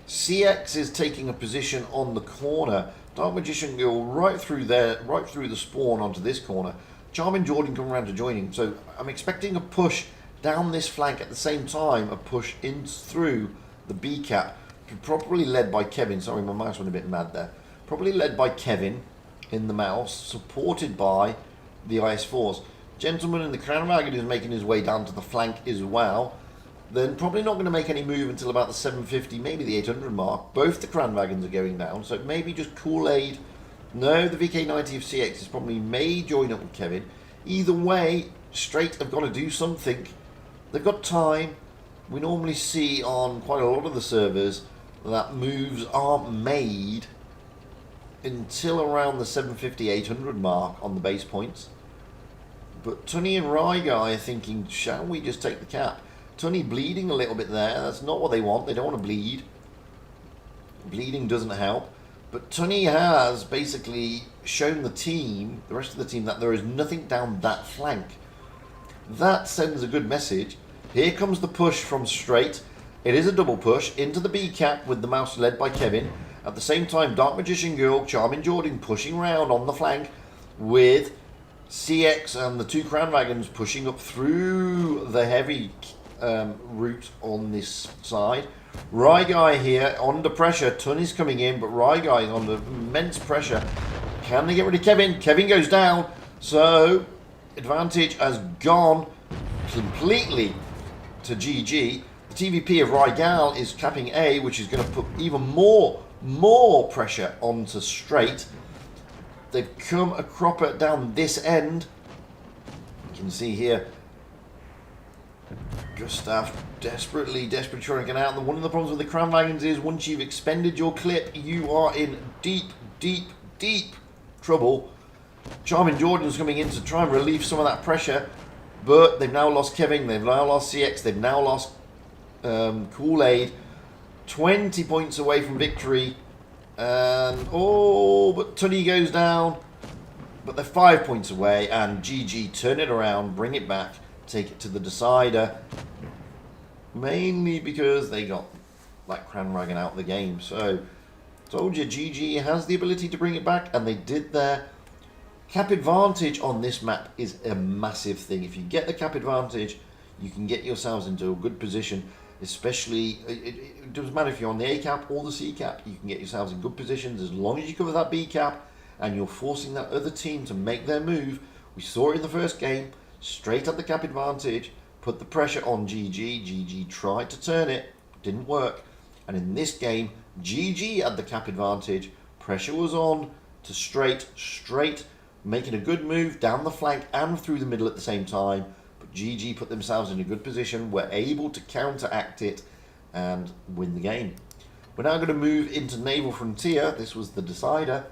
CX is taking a position on the corner. Dark Magician Guild right through there, right through the spawn onto this corner. Charming Jordan coming around to joining. So I'm expecting a push down this flank at the same time, a push in through the B cap. Probably led by Kevin. Sorry, my mouse went a bit mad there. Probably led by Kevin in the mouse, supported by the IS-4s. Gentleman in the Crown Wagon is making his way down to the flank as well. Then probably not going to make any move until about the 750, maybe the 800 mark. Both the Crown Wagons are going down, so maybe just Kool-Aid. No, the VK90 of CX is probably may join up with Kevin. Either way, Straight have got to do something. They've got time. We normally see on quite a lot of the servers that moves aren't made until around the 750, 800 mark on the base points. But Tunny and Ryguy are thinking, shall we just take the cap? Tunny bleeding a little bit there. That's not what they want. They don't want to bleed. Bleeding doesn't help. But Tunny has basically shown the team, the rest of the team, that there is nothing down that flank. That sends a good message. Here comes the push from Straight. It is a double push into the B cap with the mouse led by Kevin. At the same time, Dark Magician Girl, Charming Jordan pushing around on the flank with CX and the two Crown Wagons pushing up through the heavy route on this side. Ryguy here under pressure. Tunny's coming in, but Ryguy is under immense pressure. Can they get rid of Kevin? Kevin goes down. So, advantage has gone completely to GG. The TVP of Rygal is capping A, which is going to put even more pressure onto Straight. They've come a cropper down this end. You can see here Gustav desperately trying to get out. And one of the problems with the Crown Wagons is once you've expended your clip, you are in deep trouble. Charming Jordan's coming in to try and relieve some of that pressure, but they've now lost Kevin, they've now lost CX, they've now lost Kool-Aid. 20 points away from victory. And but Tunny goes down. But they're 5 points away, and GG turn it around, bring it back, take it to the decider. Mainly because they got that Crown Wagon out of the game. So, told you, GG has the ability to bring it back, and they did there. Cap advantage on this map is a massive thing. If you get the cap advantage, you can get yourselves into a good position. Especially, it doesn't matter if you're on the A cap or the C cap, you can get yourselves in good positions as long as you cover that B cap and you're forcing that other team to make their move. We saw it in the first game, Straight at the cap advantage, put the pressure on GG. GG tried to turn it, didn't work. And in this game, GG had the cap advantage, pressure was on to Straight making a good move down the flank and through the middle at the same time. GG put themselves in a good position, were able to counteract it and win the game. We're now going to move into Naval Frontier. This was the decider.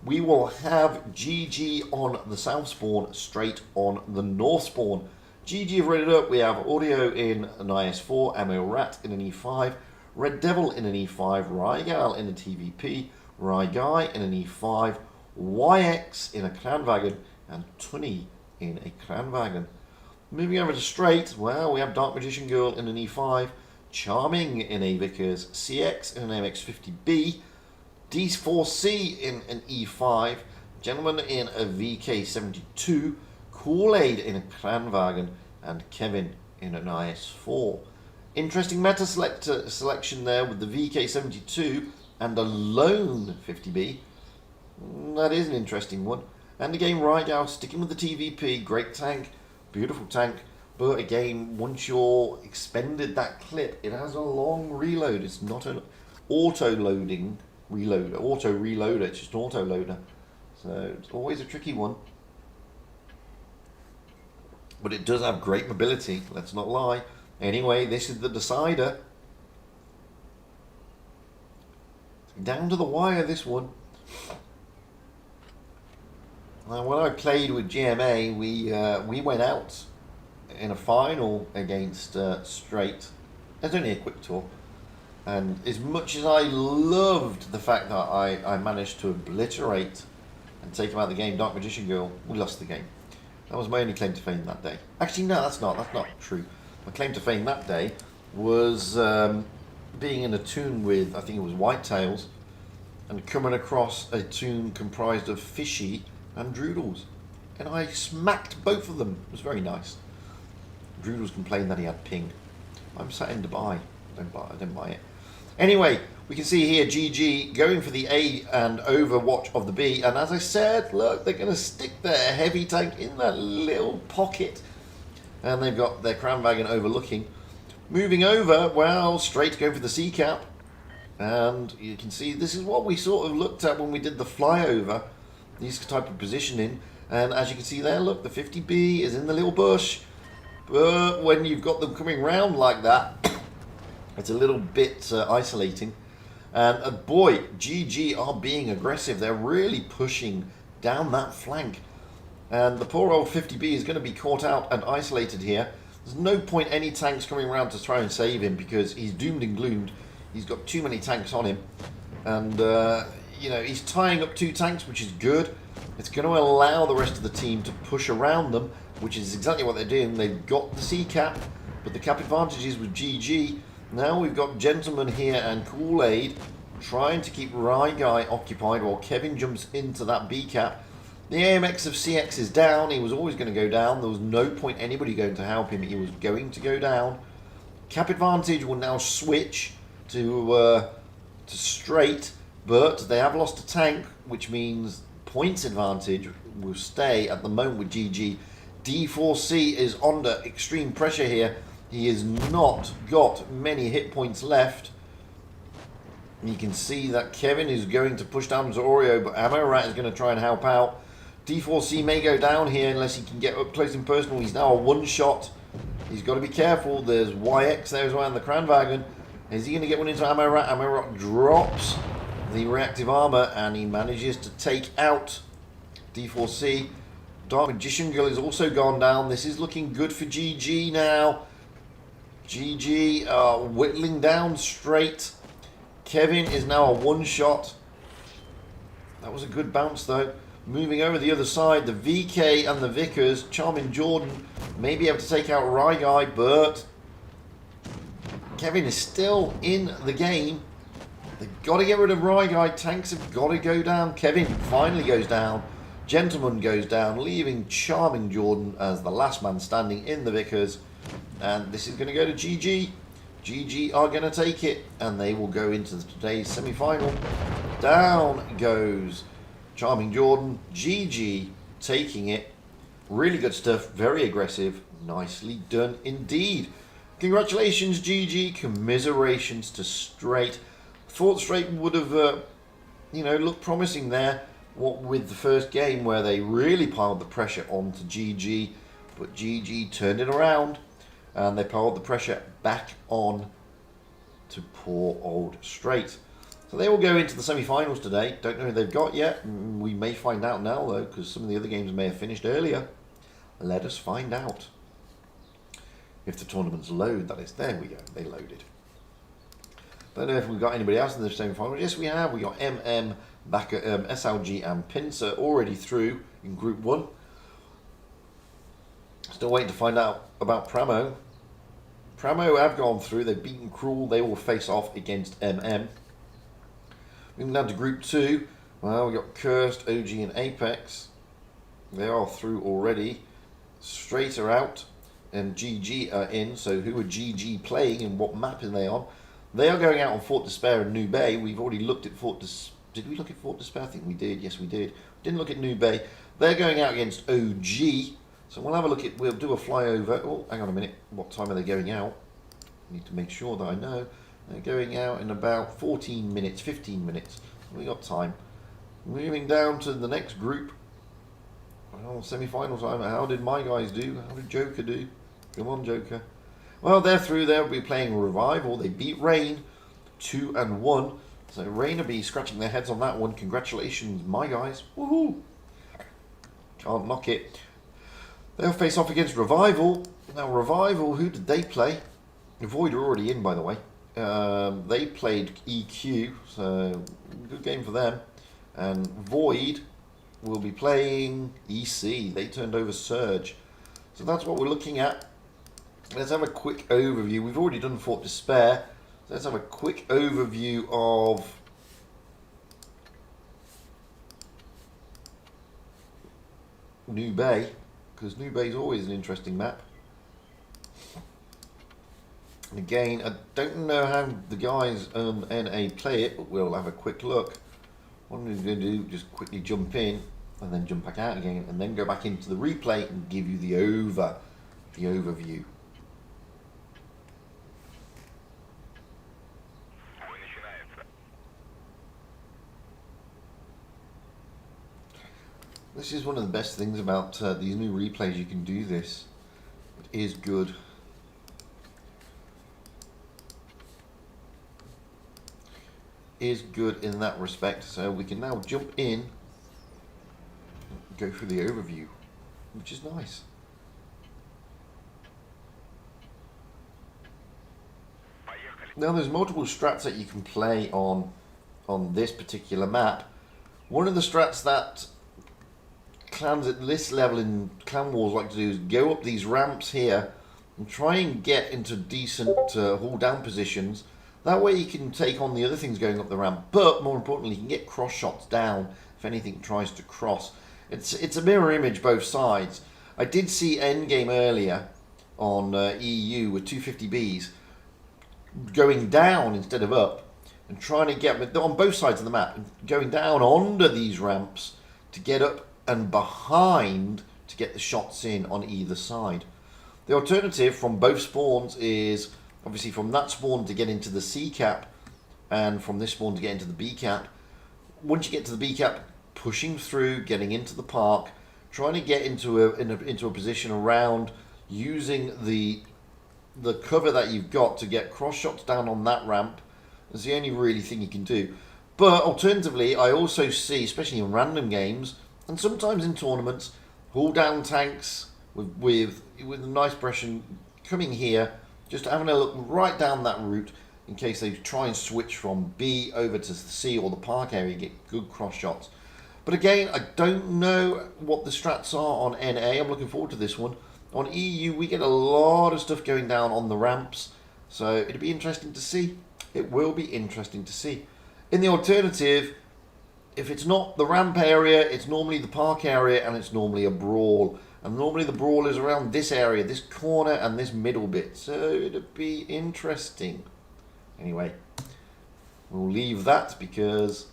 We will have GG on the south spawn, Straight on the north spawn. GG have read it up. We have Audio in an IS-4, Ammo Rat in an E5, Red Devil in an E5, Rygal in a TVP, Ryguy in an E5, YX in a Crown Wagon, and Tunny in a Crown Wagon. Moving over to Straight, well, we have Dark Magician Girl in an E5, Charming in a Vickers, CX in an MX-50B, D4C in an E5, Gentleman in a VK-72, Kool-Aid in a Crown Wagon, and Kevin in an IS-4. Interesting meta selection there with the VK-72 and a lone 50B. That is an interesting one. And again, Rygal sticking with the TVP, great tank. Beautiful tank, but again, once you're expended that clip, it has a long reload. It's not an auto-loading reloader, auto-reloader, it's just an auto-loader. So it's always a tricky one. But it does have great mobility, let's not lie. Anyway, this is the decider. Down to the wire, this one. When I played with GMA, we went out in a final against Straight. It's only a quick tour. And as much as I loved the fact that I managed to obliterate and take him out of the game, Dark Magician Girl, we lost the game. That was my only claim to fame that day. Actually, no, that's not true. My claim to fame that day was being in a toon with, I think it was Whitetails, and coming across a toon comprised of Fishy and Droodles. And I smacked both of them. It was very nice. Droodles complained that he had ping. I'm sat in Dubai. I don't buy it. Anyway, we can see here GG going for the A and Overwatch of the B. And as I said, look, they're going to stick their heavy tank in that little pocket. And they've got their Crown Wagon overlooking. Moving over, well, straight going for the C cap. And you can see this is what we sort of looked at when we did the flyover. These type of positioning. And as you can see there, look, the 50B is in the little bush. But when you've got them coming round like that, it's a little bit isolating. And boy, GG are being aggressive. They're really pushing down that flank. And the poor old 50B is going to be caught out and isolated here. There's no point any tanks coming around to try and save him because he's doomed and gloomed. He's got too many tanks on him. And, you know, he's tying up 2 tanks, which is good. It's going to allow the rest of the team to push around them, which is exactly what they're doing. They've got the C cap, but the cap advantage is with GG. Now we've got Gentleman here and Kool-Aid trying to keep Rye Guy occupied while Kevin jumps into that B cap. The AMX of CX is down. He was always going to go down. There was no point anybody going to help him. He was going to go down. Cap advantage will now switch to straight, but they have lost a tank, which means points advantage will stay at the moment with GG. D4C is under extreme pressure here. He has not got many hit points left. You can see that Kevin is going to push down to Oreo, but Ammo Rat is going to try and help out. D4C may go down here unless he can get up close and personal. He's now a one-shot. He's got to be careful. There's YX there as well in the Crown Wagon. Is he going to get one into Ammo Rat? Ammo Rat drops the reactive armor and he manages to take out D4C. Dark Magician Girl is also gone down. This is looking good for GG now. GG whittling down straight. Kevin is now a one-shot. That was a good bounce though. Moving over the other side, the VK and the Vickers, Charming Jordan may be able to take out Rye Guy, but Kevin is still in the game. They've got to get rid of Rye Guy. Tanks have got to go down. Kevin finally goes down. Gentleman goes down, leaving Charming Jordan as the last man standing in the Vickers. And this is going to go to GG. GG are going to take it, and they will go into today's semi-final. Down goes Charming Jordan. GG taking it. Really good stuff. Very aggressive. Nicely done indeed. Congratulations, GG. Commiserations to Straight. Thought Straight would have, you know, looked promising there. What with the first game where they really piled the pressure onto GG, but GG turned it around and they piled the pressure back on to poor old Straight. So they will go into the semi-finals today. Don't know who they've got yet. We may find out now though, because some of the other games may have finished earlier. Let us find out. If the tournaments load, that is. There we go. They loaded. Don't know if we've got anybody else in the semi-finals. Yes, we have. We got MM, Backer, SLG and Pincer already through in Group 1. Still waiting to find out about Pramo. Pramo have gone through. They've beaten Cruel. They will face off against MM. Moving down to Group 2. Well, we got Cursed, OG and Apex. They are through already. Straight are out. And GG are in. So who are GG playing and what map are they on? They are going out on Fort Despair and New Bay. We've already looked at Fort Despair. Did we look at Fort Despair? I think we did. Yes, we did. Didn't look at New Bay. They're going out against OG. So we'll have a look at, we'll do a flyover. Oh, hang on a minute. What time are they going out? I need to make sure that I know. They're going out in about 14 minutes, 15 minutes. We got time. Moving down to the next group. Well, semi-final time. How did my guys do? How did Joker do? Come on, Joker. Well, they're through. They'll be playing Revival. They beat Rain 2-1. So Rain will be scratching their heads on that one. Congratulations, my guys. Woohoo! Can't knock it. They'll face off against Revival. Now, Revival, who did they play? Void are already in, by the way. They played EQ, so good game for them. And Void will be playing EC. They turned over Surge. So that's what we're looking at. Let's have a quick overview. We've already done Fort Despair. So let's have a quick overview of New Bay, because New Bay is always an interesting map. And again, I don't know how the guys NA play it, but we'll have a quick look. What I'm going to do, just quickly jump in and then jump back out again, and then go back into the replay and give you the overview. This is one of the best things about these new replays. You can do this. It is good. Is good in that respect. So we can now jump in, go through the overview, which is nice. Now there's multiple strats that you can play on this particular map. One of the strats that clans at this level in Clan Wars like to do is go up these ramps here and try and get into decent haul down positions. That way you can take on the other things going up the ramp, but more importantly you can get cross shots down if anything tries to cross. It's a mirror image both sides. I did see Endgame earlier on EU with 250Bs going down instead of up and trying to get on both sides of the map, going down onto these ramps to get up and behind to get the shots in on either side. The alternative from both spawns is obviously from that spawn to get into the C cap and from this spawn to get into the B cap. Once you get to the B cap, pushing through, getting into the park, trying to get into a position around using the cover that you've got to get cross shots down on that ramp is the only really thing you can do. But alternatively, I also see, especially in random games and sometimes in tournaments, haul down tanks with a nice pressure coming here, just having a look right down that route in case they try and switch from B over to the C or the park area, get good cross shots. But again, I don't know what the strats are on NA. I'm looking forward to this one. On EU, we get a lot of stuff going down on the ramps, so it'll be interesting to see. It will be interesting to see. In the alternative, if it's not the ramp area, it's normally the park area and it's normally a brawl. And normally the brawl is around this area, this corner and this middle bit. So it'll be interesting. Anyway, we'll leave that because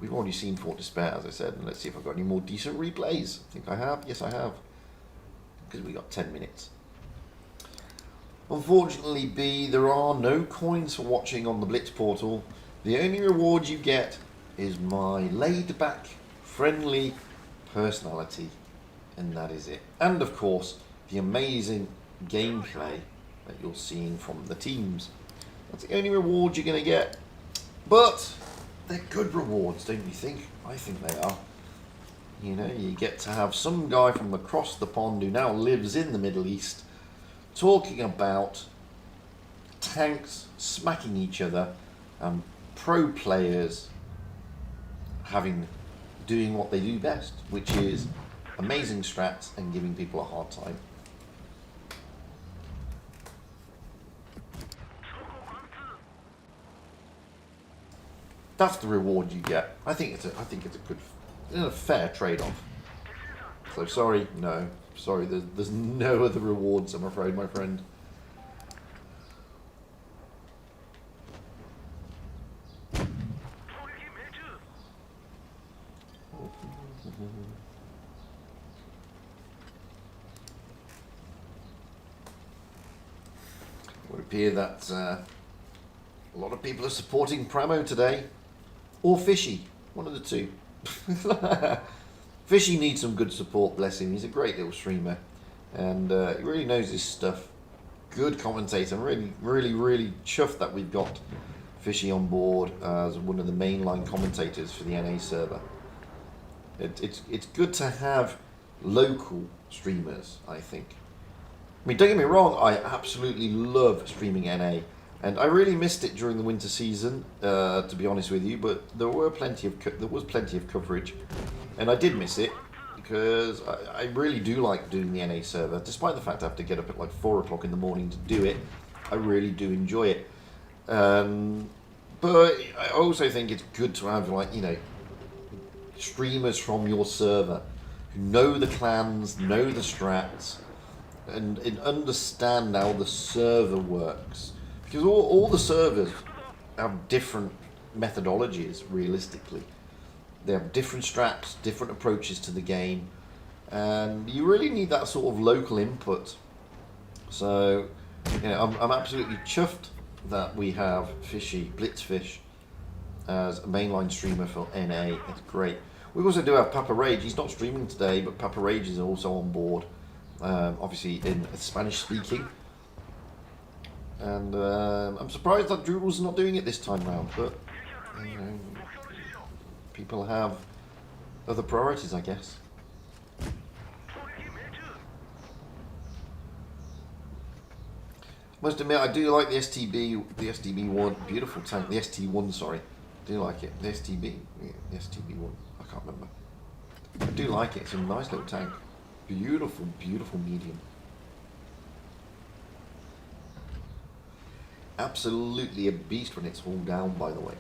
we've already seen Fort Despair, as I said. And let's see if I've got any more decent replays. I think I have. Yes, I have. Because we got 10 minutes. Unfortunately, B, there are no coins for watching on the Blitz portal. The only reward you get is my laid-back, friendly personality, and that is it. And of course, the amazing gameplay that you're seeing from the teams. That's the only reward you're going to get. But they're good rewards, don't you think? I think they are. You know, you get to have some guy from across the pond who now lives in the Middle East talking about tanks smacking each other and pro players doing what they do best, which is amazing strats and giving people a hard time. That's the reward you get. I think it's a fair trade-off. So sorry, no. Sorry, there's no other rewards, I'm afraid, my friend. It would appear that a lot of people are supporting Pramo today. Or Fishy, one of the two. Fishy needs some good support, bless him. He's a great little streamer. And he really knows his stuff. Good commentator. I'm really chuffed that we've got Fishy on board as one of the mainline commentators for the NA server. It's good to have local streamers, I think. I mean, don't get me wrong, I absolutely love streaming NA, and I really missed it during the winter season, to be honest with you. But there was plenty of coverage, and I did miss it because I really do like doing the NA server, despite the fact I have to get up at like 4 o'clock in the morning to do it. I really do enjoy it, but I also think it's good to have, like, you know, streamers from your server who know the clans, know the strats, and understand how the server works. Because all the servers have different methodologies, realistically. They have different strats, different approaches to the game, and you really need that sort of local input. So, you know, I'm absolutely chuffed that we have Fishy, Blitzfish, as a mainline streamer for NA. It's great. We also do have Papa Rage. He's not streaming today, but Papa Rage is also on board. Obviously in Spanish speaking. And I'm surprised that Droodle's not doing it this time round, but you know, people have other priorities, I guess. Must admit, I do like the STB1, beautiful tank, the ST1, sorry. I do like it, the STB, yeah, the STB1, I can't remember. I do like it, it's a nice little tank. Beautiful, beautiful medium. Absolutely a beast when it's all down, by the way.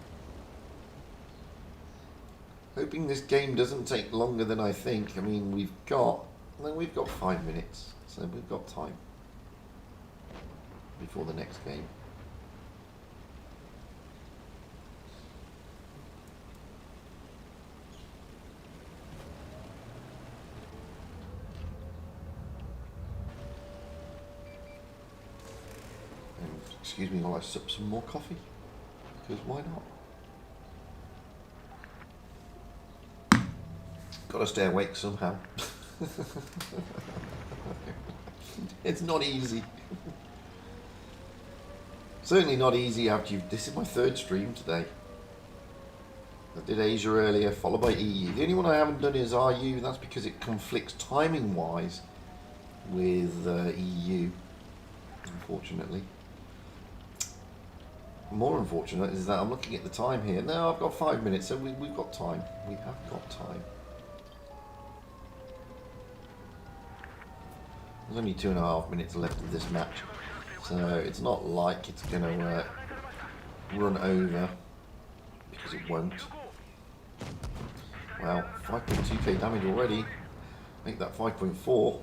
Hoping this game doesn't take longer than I think. I mean, we've got 5 minutes, so we've got time before the next game. And excuse me while I sip some more coffee, because why not? Gotta stay awake somehow. It's not easy. Certainly not easy after you... This is my 3rd stream today. I did Asia earlier, followed by EU. The only one I haven't done is RU. That's because it conflicts timing-wise with EU, unfortunately. More unfortunate is that I'm looking at the time here. No, I've got 5 minutes, so we've got time. We have got time. There's only 2.5 minutes left of this match, so it's not like it's going to run over, because it won't. Wow, 5.2k damage already. Make that 5.4.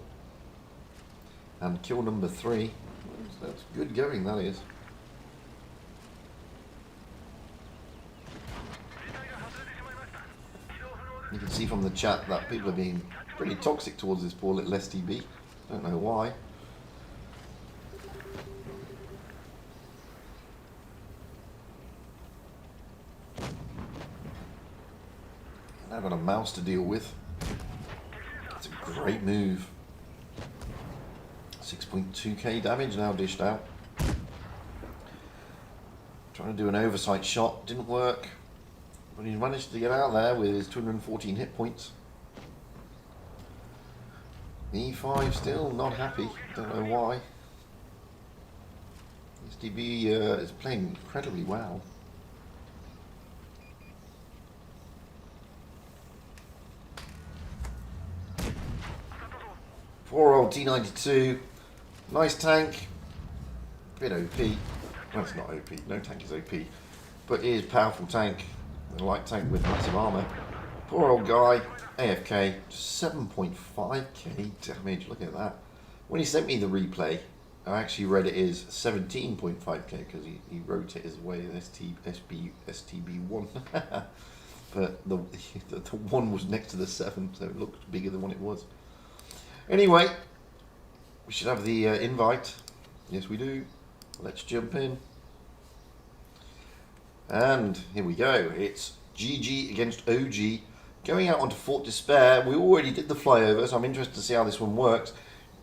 And kill number 3. That's good going, that is. You can see from the chat that people are being pretty toxic towards this poor little STB. Don't know why. I've got a mouse to deal with. It's a great move. 6.2k damage now dished out. Trying to do an oversight shot, didn't work. But he managed to get out there with his 214 hit points. E5 still not happy, don't know why. STB is playing incredibly well. Poor old T92, nice tank, bit OP. Well, it's not OP, no tank is OP, but it is a powerful tank, a light tank with massive armour. Poor old guy, AFK, 7.5k damage, look at that. When he sent me the replay, I actually read it as 17.5k because he wrote it as way as STB1. But the 1 was next to the 7, so it looked bigger than what it was. Anyway, we should have the invite. Yes, we do. Let's jump in. And here we go. It's GG against OG. Going out onto Fort Despair. We already did the flyover, so I'm interested to see how this one works.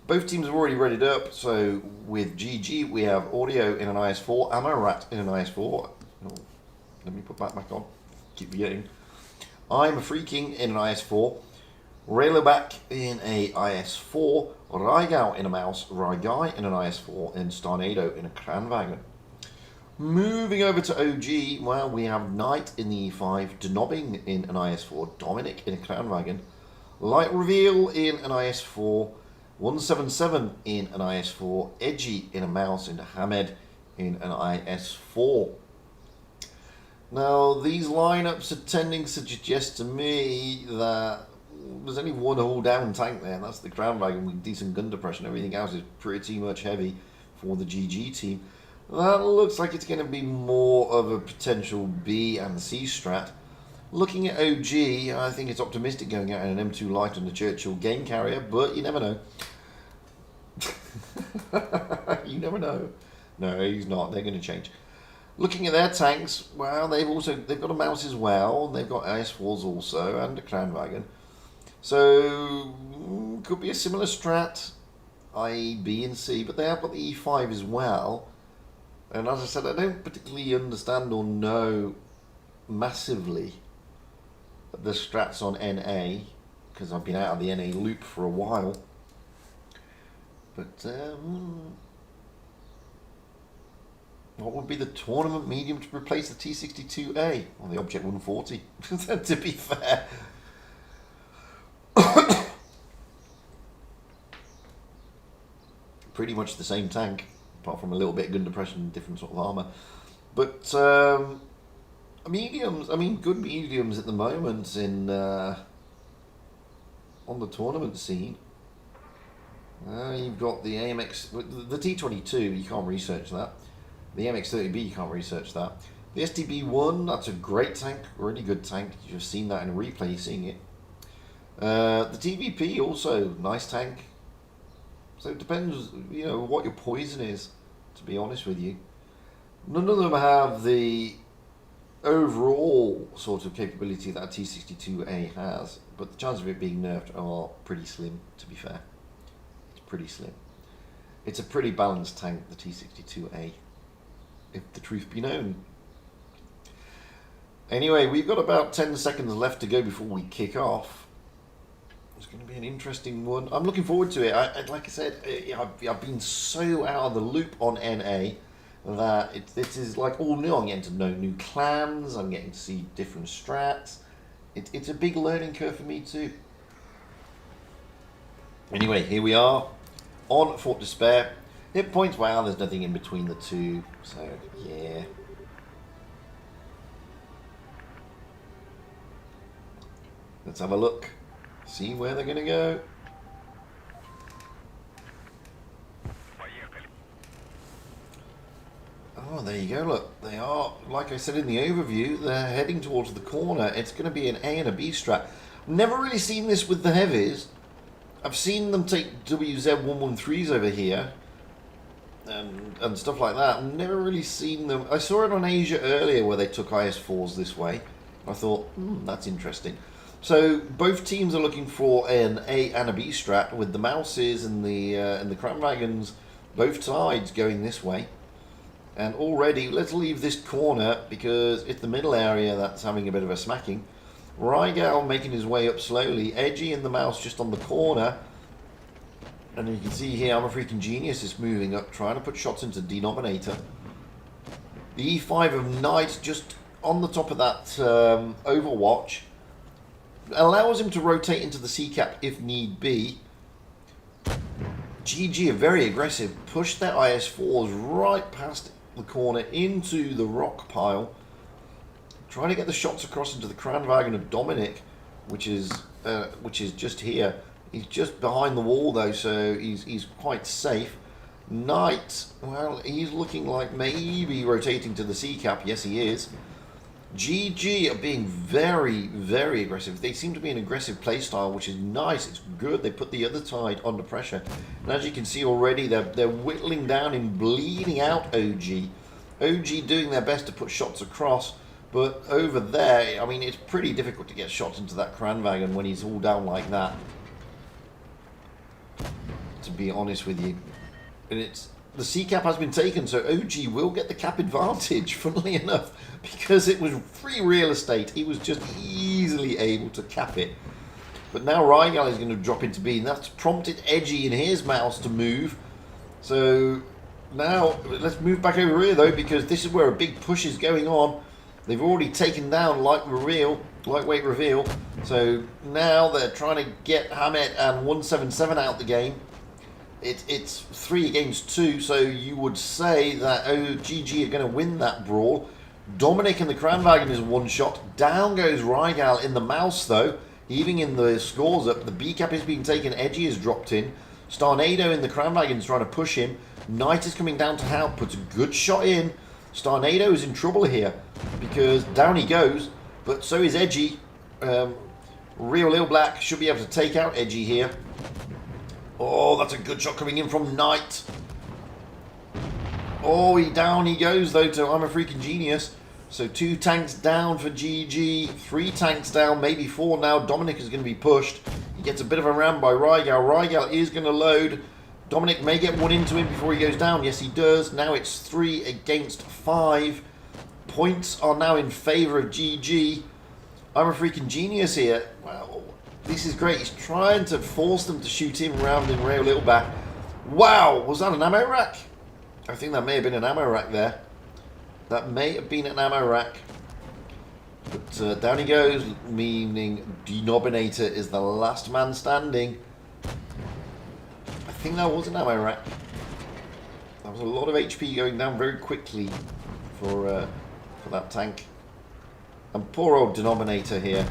Both teams have already readied up. So with GG, we have Audio in an IS-4, Amarat in an IS-4. Oh, let me put that back on. Keep forgetting. I'm a Freaking in an IS-4. Railback in a IS-4, Raigau in a Mouse, Raigai in an IS-4, and Starnado in a Kranwagen. Moving over to OG, well, we have Knight in the E5, Denobbing in an IS-4, Dominic in a Kranwagen, Light Reveal in an IS-4, 177 in an IS-4, Edgy in a Mouse, and Hamed in an IS-4. Now, these lineups are tending to suggest to me that there's only one all-down tank there, and that's the Kranwagen with decent gun depression. Everything else is pretty much heavy for the GG team. That looks like it's going to be more of a potential B and C strat. Looking at OG, I think it's optimistic going out in an M2 Light on the Churchill game carrier, but you never know. You never know. No, he's not. They're going to change. Looking at their tanks, well, they've got a Mouse as well, and they've got IS-4s also, and a Kranwagen. So, could be a similar strat, i.e. B and C, but they have got the E5 as well. And as I said, I don't particularly understand or know massively the strats on NA, because I've been out of the NA loop for a while. But, what would be the tournament medium to replace the T62A? Well, the Object 140, to be fair. Pretty much the same tank, apart from a little bit of gun depression and different sort of armour. But mediums, I mean, good mediums at the moment in on the tournament scene. You've got the AMX, the T22, you can't research that. The MX-30B, you can't research that. The STB-1, that's a great tank, really good tank. You've seen that in a replay, seeing it. The TVP, also, nice tank. So it depends, you know, what your poison is, to be honest with you. None of them have the overall sort of capability that a T62A has, but the chance of it being nerfed are pretty slim, to be fair. It's pretty slim. It's a pretty balanced tank, the T62A, if the truth be known. Anyway, we've got about 10 seconds left to go before we kick off. It's going to be an interesting one. I'm looking forward to it. Like I said, I've been so out of the loop on NA that this is like all new. I'm getting to know new clans. I'm getting to see different strats. It's a big learning curve for me too. Anyway, here we are on Fort Despair. Hit points, wow, there's nothing in between the two. So, yeah. Let's have a look. See where they're going to go. Oh, there you go, look. They are, like I said in the overview, they're heading towards the corner. It's going to be an A and a B strat. Never really seen this with the heavies. I've seen them take WZ-113s over here and stuff like that. I've never really seen them. I saw it on Asia earlier where they took IS-4s this way. I thought, that's interesting. So both teams are looking for an A and a B strat, with the Mouses and the Kranwagens both sides going this way. And already, let's leave this corner because it's the middle area that's having a bit of a smacking. Raigau making his way up slowly. Edgy and the Mouse just on the corner. And you can see here, I'm a freaking genius is moving up, trying to put shots into Denominator. The E5 of Knight just on the top of that Overwatch. Allows him to rotate into the C-cap if need be. GG are very aggressive. Push their IS-4s right past the corner into the rock pile. Trying to get the shots across into the Kranwagen of Dominic, which is just here. He's just behind the wall though, so he's quite safe. Knight, well, he's looking like maybe rotating to the C-cap. Yes, he is. GG are being very, very aggressive. They seem to be an aggressive playstyle, which is nice. It's good. They put the other side under pressure. And as you can see already, they're whittling down and bleeding out OG. OG doing their best to put shots across. But over there, I mean, it's pretty difficult to get shots into that Kranwagen when he's all down like that. To be honest with you. And the C-cap has been taken, so OG will get the cap advantage, funnily enough, because it was free real estate. He was just easily able to cap it. But now Rygal is going to drop into B, and that's prompted Edgy and his mouse to move. So now let's move back over here, though, because this is where a big push is going on. They've already taken down lightweight reveal. So now they're trying to get Hamed and 177 out the game. It's 3 against 2, so you would say that GG are going to win that brawl. Dominic and the Kranwagen is one shot. Down goes Rygal in the mouse, though. Heaving in the scores up. The B cap is being taken. Edgy is dropped in. Starnado in the Kranwagen is trying to push him. Knight is coming down to help. Puts a good shot in. Starnado is in trouble here because down he goes. But so is Edgy. Real Lil Black should be able to take out Edgy here. Oh, that's a good shot coming in from Knight. Oh, down he goes, though, to I'm a Freaking Genius. So 2 tanks down for GG. 3 tanks down, maybe 4 now. Dominic is going to be pushed. He gets a bit of a ram by Rygal. Rygal is going to load. Dominic may get one into him before he goes down. Yes, he does. Now it's 3 against 5. Points are now in favour of GG. I'm a Freaking Genius here. Wow, this is great. He's trying to force them to shoot him round in Real Littleback. Wow, was that an ammo rack? I think that may have been an ammo rack there. That may have been an ammo rack. But down he goes, meaning Denominator is the last man standing. I think that was an ammo rack. That was a lot of HP going down very quickly for that tank. And poor old Denominator here.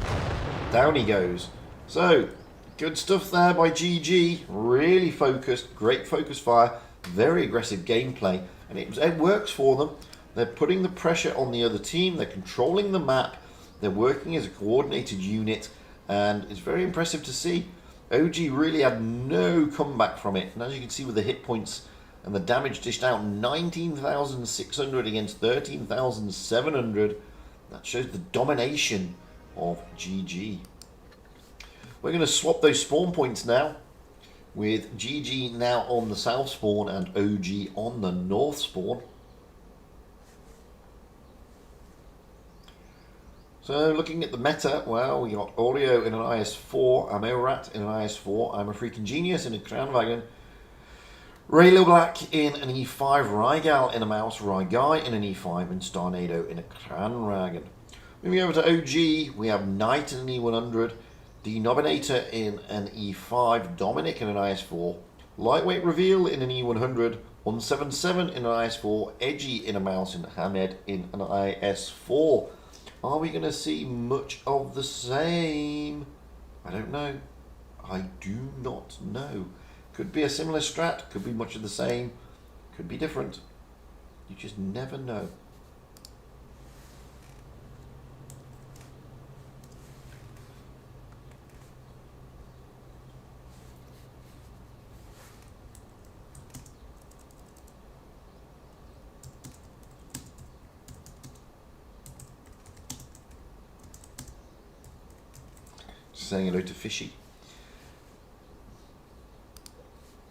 Down he goes. So, good stuff there by GG. Really focused, great focus fire, very aggressive gameplay. And it works for them. They're putting the pressure on the other team. They're controlling the map. They're working as a coordinated unit. And it's very impressive to see. OG really had no comeback from it. And as you can see with the hit points and the damage dished out, 19,600 against 13,700. That shows the domination of GG. We're going to swap those spawn points now, with GG now on the south spawn and OG on the north spawn. So looking at the meta, well, we got Oreo in an IS-4, Amorat in an IS-4, I'm a Freaking Genius in a Kranwagen, Ray Lil Black in an E5, Rygal in a mouse, Ryguy in an E5, and Starnado in a Kranwagen. Moving over to OG, we have Knight in an E100, Denominator in an E5, Dominic in an IS-4, Lightweight Reveal in an E100, 177 in an IS-4, Edgy in a mouse, and Hamed in an IS-4. Are we going to see much of the same? I don't know. I do not know. Could be a similar strat, could be much of the same, could be different. You just never know. Saying hello to Fishy.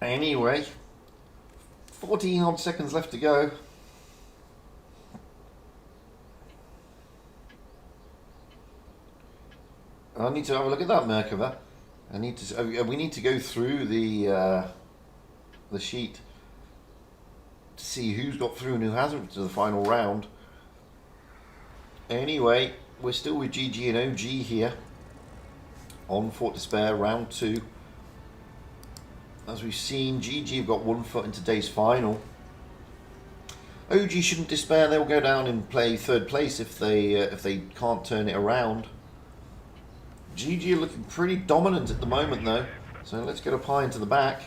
Anyway, 14 odd seconds left to go. I need to have a look at that Merkava. We need to go through the sheet to see who's got through and who hasn't to the final round. Anyway, we're still with GG and OG here on Fort Despair, round 2. As we've seen, GG have got 1 foot in today's final. OG shouldn't despair. They'll go down and play 3rd place if they can't turn it around. GG are looking pretty dominant at the moment, though. So let's get a pie into the back.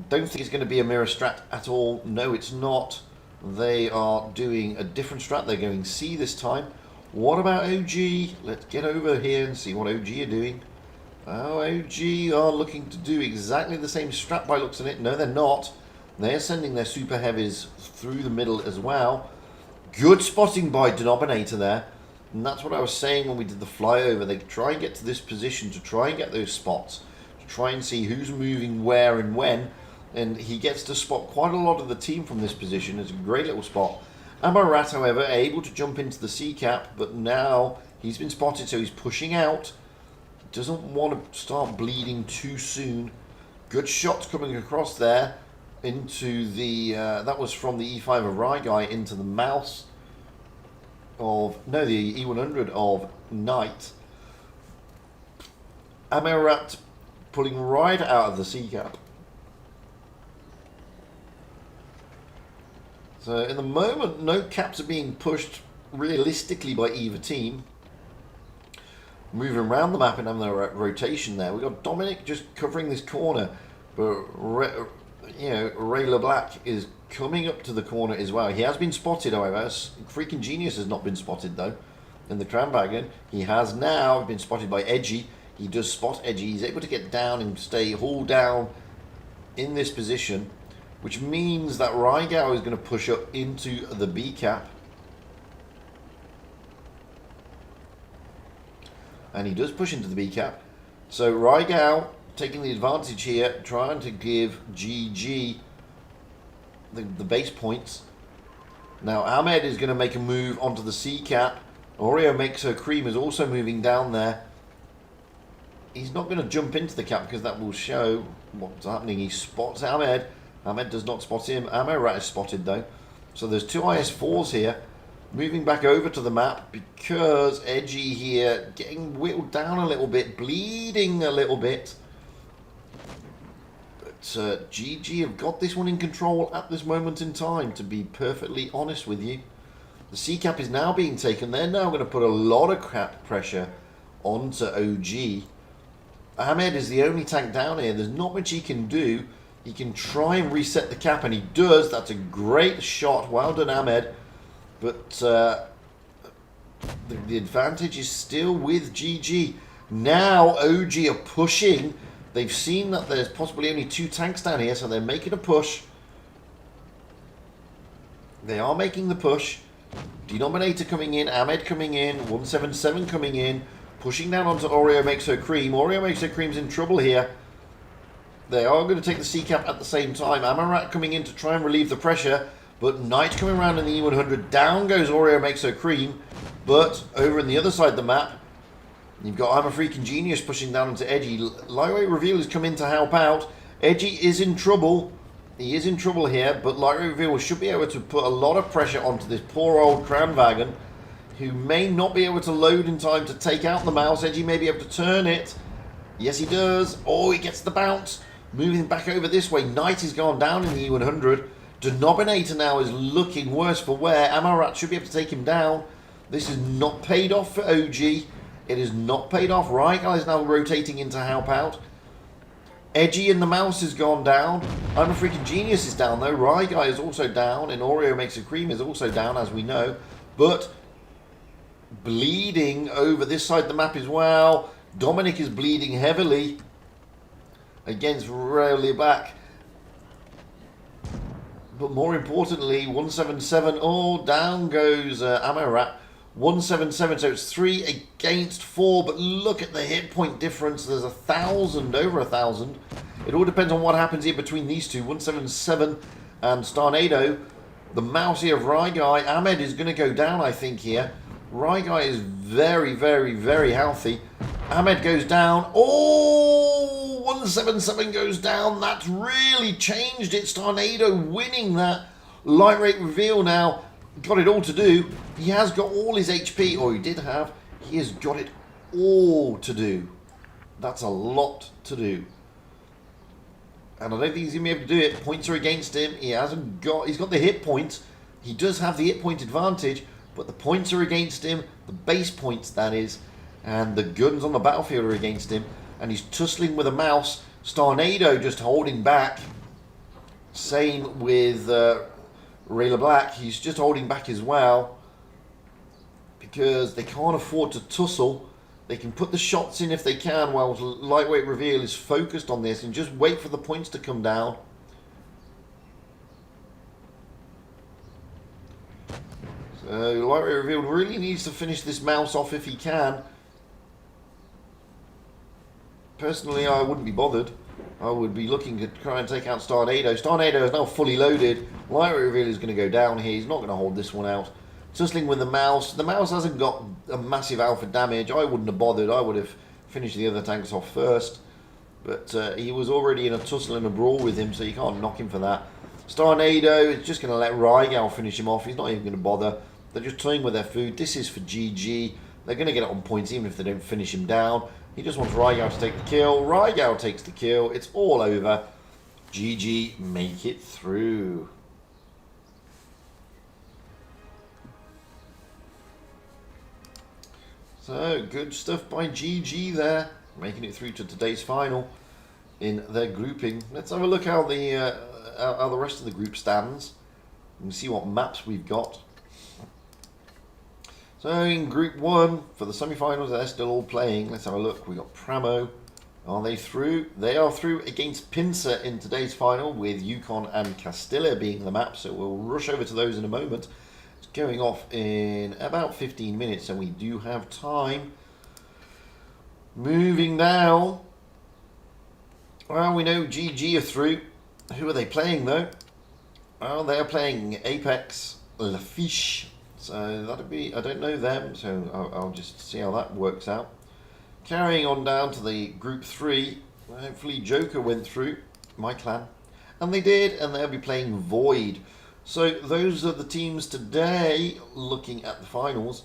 Don't think it's going to be a mirror strat at all. No, it's not. They are doing a different strat. They're going C this time. What about OG? Let's get over here and see what OG are doing. Oh, OG are looking to do exactly the same strat by looks of it. No, they're not. They're sending their super heavies through the middle as well. Good spotting by Denominator there. And that's what I was saying when we did the flyover. They try and get to this position to try and get those spots. To try and see who's moving where and when. And he gets to spot quite a lot of the team from this position. It's a great little spot. Amarat, however, able to jump into the C cap. But now he's been spotted, so he's pushing out. Doesn't want to start bleeding too soon. Good shots coming across there into the... that was from the E5 of Ryguy into the mouse of... No, the E100 of Knight. Amarat pulling right out of the sea cap. So in the moment, no caps are being pushed realistically by either team. Moving around the map and having their rotation there. We've got Dominic just covering this corner, but Ray LeBlanc is coming up to the corner as well. He has been spotted, however. Freaking Genius has not been spotted though in the Kranwagen. He has now been spotted by Edgy. He does spot Edgy. He's able to get down and stay hauled down in this position, which means that Rygau is going to push up into the B cap. And he does push into the B cap. So Rygau taking the advantage here, trying to give GG the base points. Now Ahmed is going to make a move onto the C cap. Oreo makes her cream, is also moving down there. He's not going to jump into the cap because that will show what's happening. He spots Ahmed. Ahmed does not spot him. Amarat is spotted though. So there's two IS-4s here. Moving back over to the map because Edgy here getting whittled down a little bit. Bleeding a little bit. But GG have got this one in control at this moment in time, to be perfectly honest with you. The C cap is now being taken. They're now going to put a lot of cap pressure onto OG. Ahmed is the only tank down here. There's not much he can do. He can try and reset the cap, and he does. That's a great shot. Well done, Ahmed. But the advantage is still with GG. Now OG are pushing. They've seen that there's possibly only two tanks down here, so they're making a push. They are making the push. Denominator coming in, Ahmed coming in, 177 coming in. Pushing down onto Oreo makes her cream. Oreo makes her cream's in trouble here. They are going to take the C cap at the same time. Amarat coming in to try and relieve the pressure. But Knight coming around in the E100. Down goes Oreo makes her cream. But over on the other side of the map, you've got I'm a Freaking Genius pushing down into Edgy. Lightweight Reveal has come in to help out. Edgy is in trouble. He is in trouble here. But Lightweight Reveal should be able to put a lot of pressure onto this poor old Kranwagen, who may not be able to load in time to take out the mouse. Edgy may be able to turn it. Yes, he does. Oh, he gets the bounce. Moving back over this way. Knight has gone down in the E100. Denominator now is looking worse for wear. Amarat should be able to take him down. This is not paid off for OG. It is not paid off. Ryguy is now rotating in to help out. Edgy and the mouse has gone down. I'm a Freaking Genius is down though. Ryguy is also down. And Oreo makes a cream is also down, as we know. But bleeding over this side of the map as well. Dominic is bleeding heavily against Rowley back. But more importantly, 177. Oh, down goes Amarat. 177. So it's 3 against 4. But look at the hit point difference. There's 1,000, over 1,000. It all depends on what happens here between these two. 177 and Starnado. The mouse here of Ryguy. Ahmed is going to go down, I think, here. Ryguy is very, very, very healthy. Ahmed goes down. Oh, 177 goes down. That's really changed it. Starnado winning that. Light rate reveal now. Got it all to do. He has got all his HP, or he did have. He has got it all to do. That's a lot to do. And I don't think he's going to be able to do it. Points are against him. He's got the hit point. He does have the hit point advantage. But the points are against him, the base points that is, and the guns on the battlefield are against him, and he's tussling with a mouse. Starnado just holding back. Same with Ray LeBlanc, he's just holding back as well, because they can't afford to tussle. They can put the shots in if they can, while Lightweight Reveal is focused on this and just wait for the points to come down. Lightweight Reveal really needs to finish this mouse off if he can. Personally, I wouldn't be bothered. I would be looking to try and take out Starnado. Starnado is now fully loaded. Lightweight Reveal is going to go down here. He's not going to hold this one out. Tussling with the mouse. The mouse hasn't got a massive alpha damage. I wouldn't have bothered. I would have finish the other tanks off first. But he was already in a tussle and a brawl with him, so you can't knock him for that. Starnado is just going to let Rygal finish him off. He's not even going to bother. They're just toying with their food. This is for GG. They're going to get it on points even if they don't finish him down. He just wants Rygal to take the kill. Rygal takes the kill. It's all over. GG, make it through. So, good stuff by GG there. Making it through to today's final in their grouping. Let's have a look how the rest of the group stands. You can see what maps we've got. So in Group 1, for the semi-finals, they're still all playing. Let's have a look. We've got Pramo. Are they through? They are through against Pincer in today's final, with Yukon and Castilla being the map. So we'll rush over to those in a moment. It's going off in about 15 minutes, so we do have time. Moving down. Well, we know GG are through. Who are they playing, though? Well, they are playing Apex Lafiche. So that'll be, I don't know them, so I'll just see how that works out. Carrying on down to the Group 3. Hopefully Joker went through, my clan. And they did, and they'll be playing Void. So those are the teams today looking at the finals.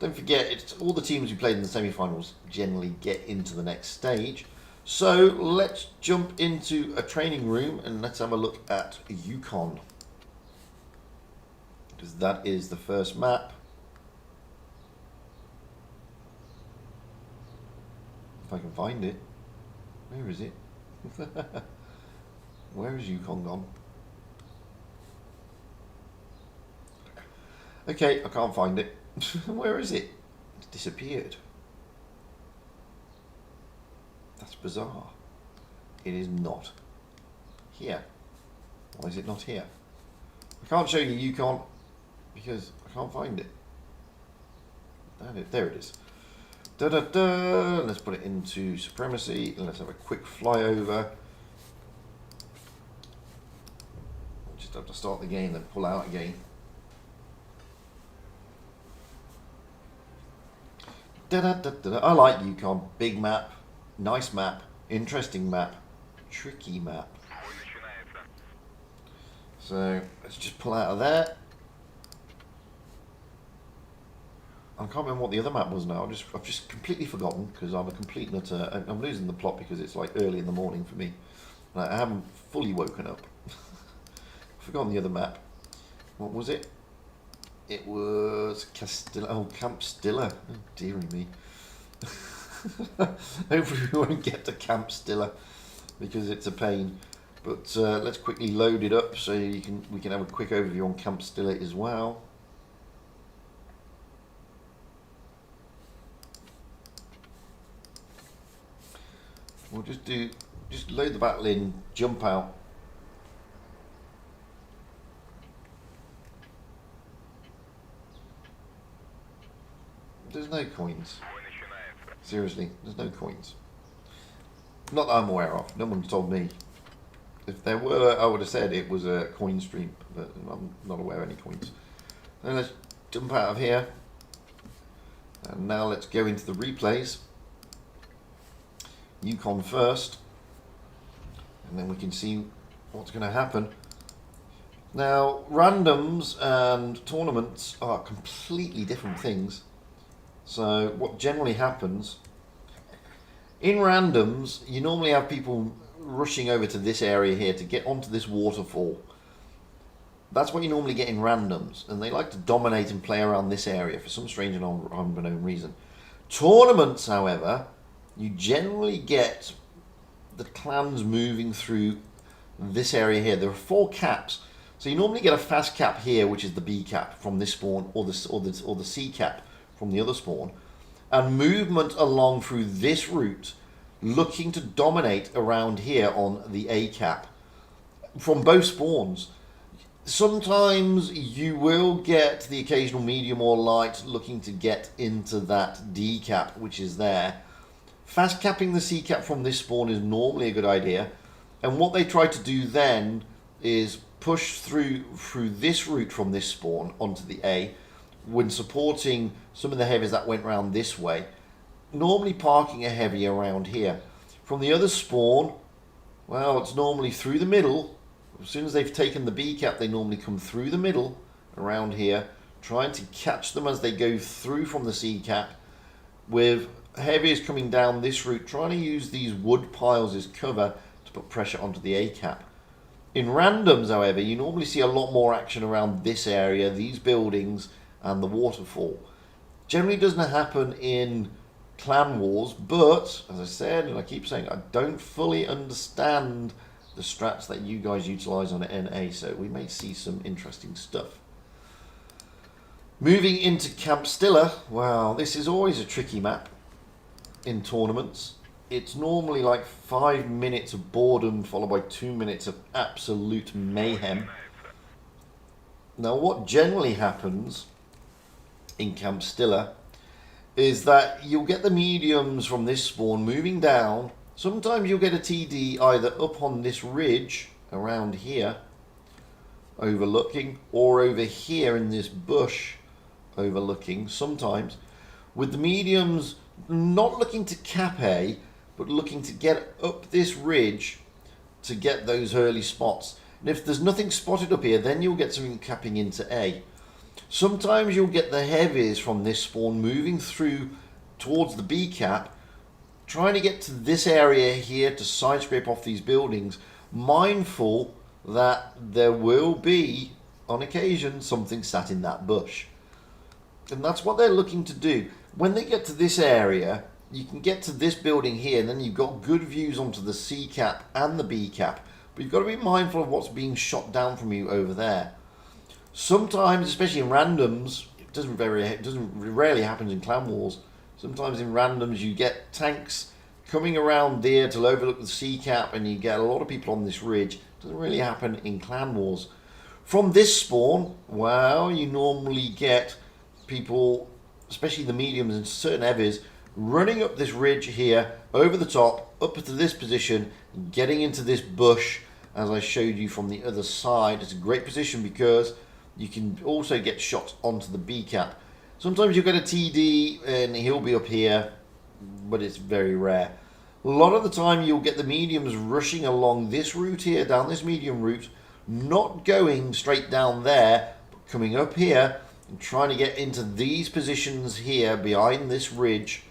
Don't forget, it's all the teams who played in the semi-finals generally get into the next stage. So let's jump into a training room and let's have a look at Yukon. Because that is the first map. If I can find it. Where is it? Where is Yukon gone? Okay, I can't find it. Where is it? It's disappeared. That's bizarre. It is not here. Why is it not here? I can't show you Yukon because I can't find it. There it is. Da da da. Let's put it into supremacy and let's have a quick flyover. Just have to start the game, then pull out again. Da da da da. I like Yukon. Big map, nice map, interesting map, tricky map. So let's just pull out of there. I can't remember what the other map was now. I've just completely forgotten because I'm a complete nutter. I'm losing the plot because it's like early in the morning for me. And I haven't fully woken up. I've forgotten the other map. What was it? It was Castilla. Oh, Camp Stilla. Oh, dearie me. Hopefully we won't get to Camp Stilla because it's a pain. But let's quickly load it up so we can have a quick overview on Camp Stilla as well. We'll just load the battle in, jump out. There's no coins. Seriously, there's no coins. Not that I'm aware of. No one's told me. If there were, I would have said it was a coin stream, but I'm not aware of any coins. So let's jump out of here. And now let's go into the replays. Yukon first. And then we can see what's going to happen. Now, randoms and tournaments are completely different things. So what generally happens, in randoms, you normally have people rushing over to this area here to get onto this waterfall. That's what you normally get in randoms, and they like to dominate and play around this area for some strange and unknown reason. Tournaments, however, you generally get the clans moving through this area here. There are 4 caps, so you normally get a fast cap here, which is the B cap from this spawn, or the C cap from the other spawn, and movement along through this route, looking to dominate around here on the A cap from both spawns. Sometimes you will get the occasional medium or light looking to get into that D cap, which is there. Fast capping the C cap from this spawn is normally a good idea, and what they try to do then is push through this route from this spawn onto the A when supporting some of the heavies that went round this way. normally parking a heavy around here. From the other spawn, well, it's normally through the middle. As soon as they've taken the B cap, they normally come through the middle around here, trying to catch them as they go through from the C cap, with heavies coming down this route, trying to use these wood piles as cover to put pressure onto the A cap. In randoms, however, you normally see a lot more action around this area, these buildings, and the waterfall. Generally doesn't happen in clan wars, but as I said, and I keep saying, I don't fully understand the strats that you guys utilize on NA, so we may see some interesting stuff. Moving into Castilla, well, this is always a tricky map in tournaments. It's normally like 5 minutes of boredom followed by 2 minutes of absolute mayhem. Now, what generally happens in Castilla is that you'll get the mediums from this spawn moving down. Sometimes you'll get a TD either up on this ridge around here overlooking, or over here in this bush overlooking, sometimes with the mediums not looking to cap A, but looking to get up this ridge to get those early spots. And if there's nothing spotted up here, then you'll get something capping into A. Sometimes you'll get the heavies from this spawn moving through towards the B cap, trying to get to this area here to side scrape off these buildings, mindful that there will be, on occasion, something sat in that bush. And that's what they're looking to do. When they get to this area, you can get to this building here, and then you've got good views onto the C cap and the B cap. But you've got to be mindful of what's being shot down from you over there. Sometimes, especially in randoms, it rarely happens in clan wars. Sometimes in randoms you get tanks coming around there to overlook the C cap, and you get a lot of people on this ridge. It doesn't really happen in clan wars. From this spawn, well, you normally get people, especially the mediums and certain heavies, running up this ridge here, over the top, up to this position, getting into this bush, as I showed you from the other side. It's a great position because you can also get shots onto the B cap. Sometimes you'll get a TD and he'll be up here, but it's very rare. A lot of the time you'll get the mediums rushing along this route here, down this medium route, not going straight down there, but coming up here and trying to get into these positions here behind this ridge,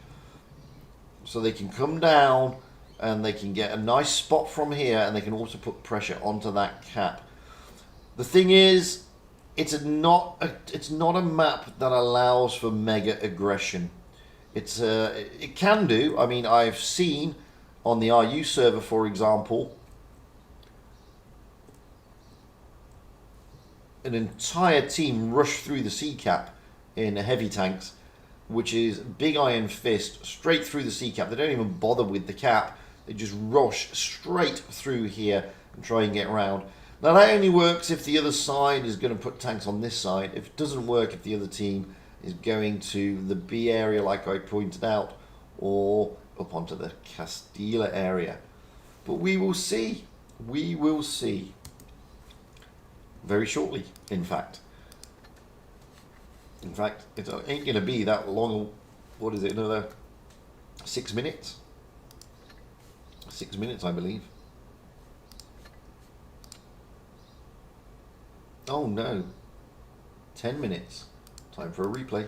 so they can come down and they can get a nice spot from here, and they can also put pressure onto that cap. The thing is, it's not a map that allows for mega aggression. It can do. I mean, I've seen on the RU server, for example, an entire team rush through the C cap in heavy tanks, which is big iron fist straight through the C cap. They don't even bother with the cap. They just rush straight through here and try and get around. Now that only works if the other side is going to put tanks on this side. If it doesn't work, if the other team is going to the B area like I pointed out, or up onto the Castilla area. But we will see. We will see. Very shortly, in fact. In fact, it ain't going to be that long. What is it, another 6 minutes? 6 minutes, I believe. Oh no, 10 minutes. Time for a replay.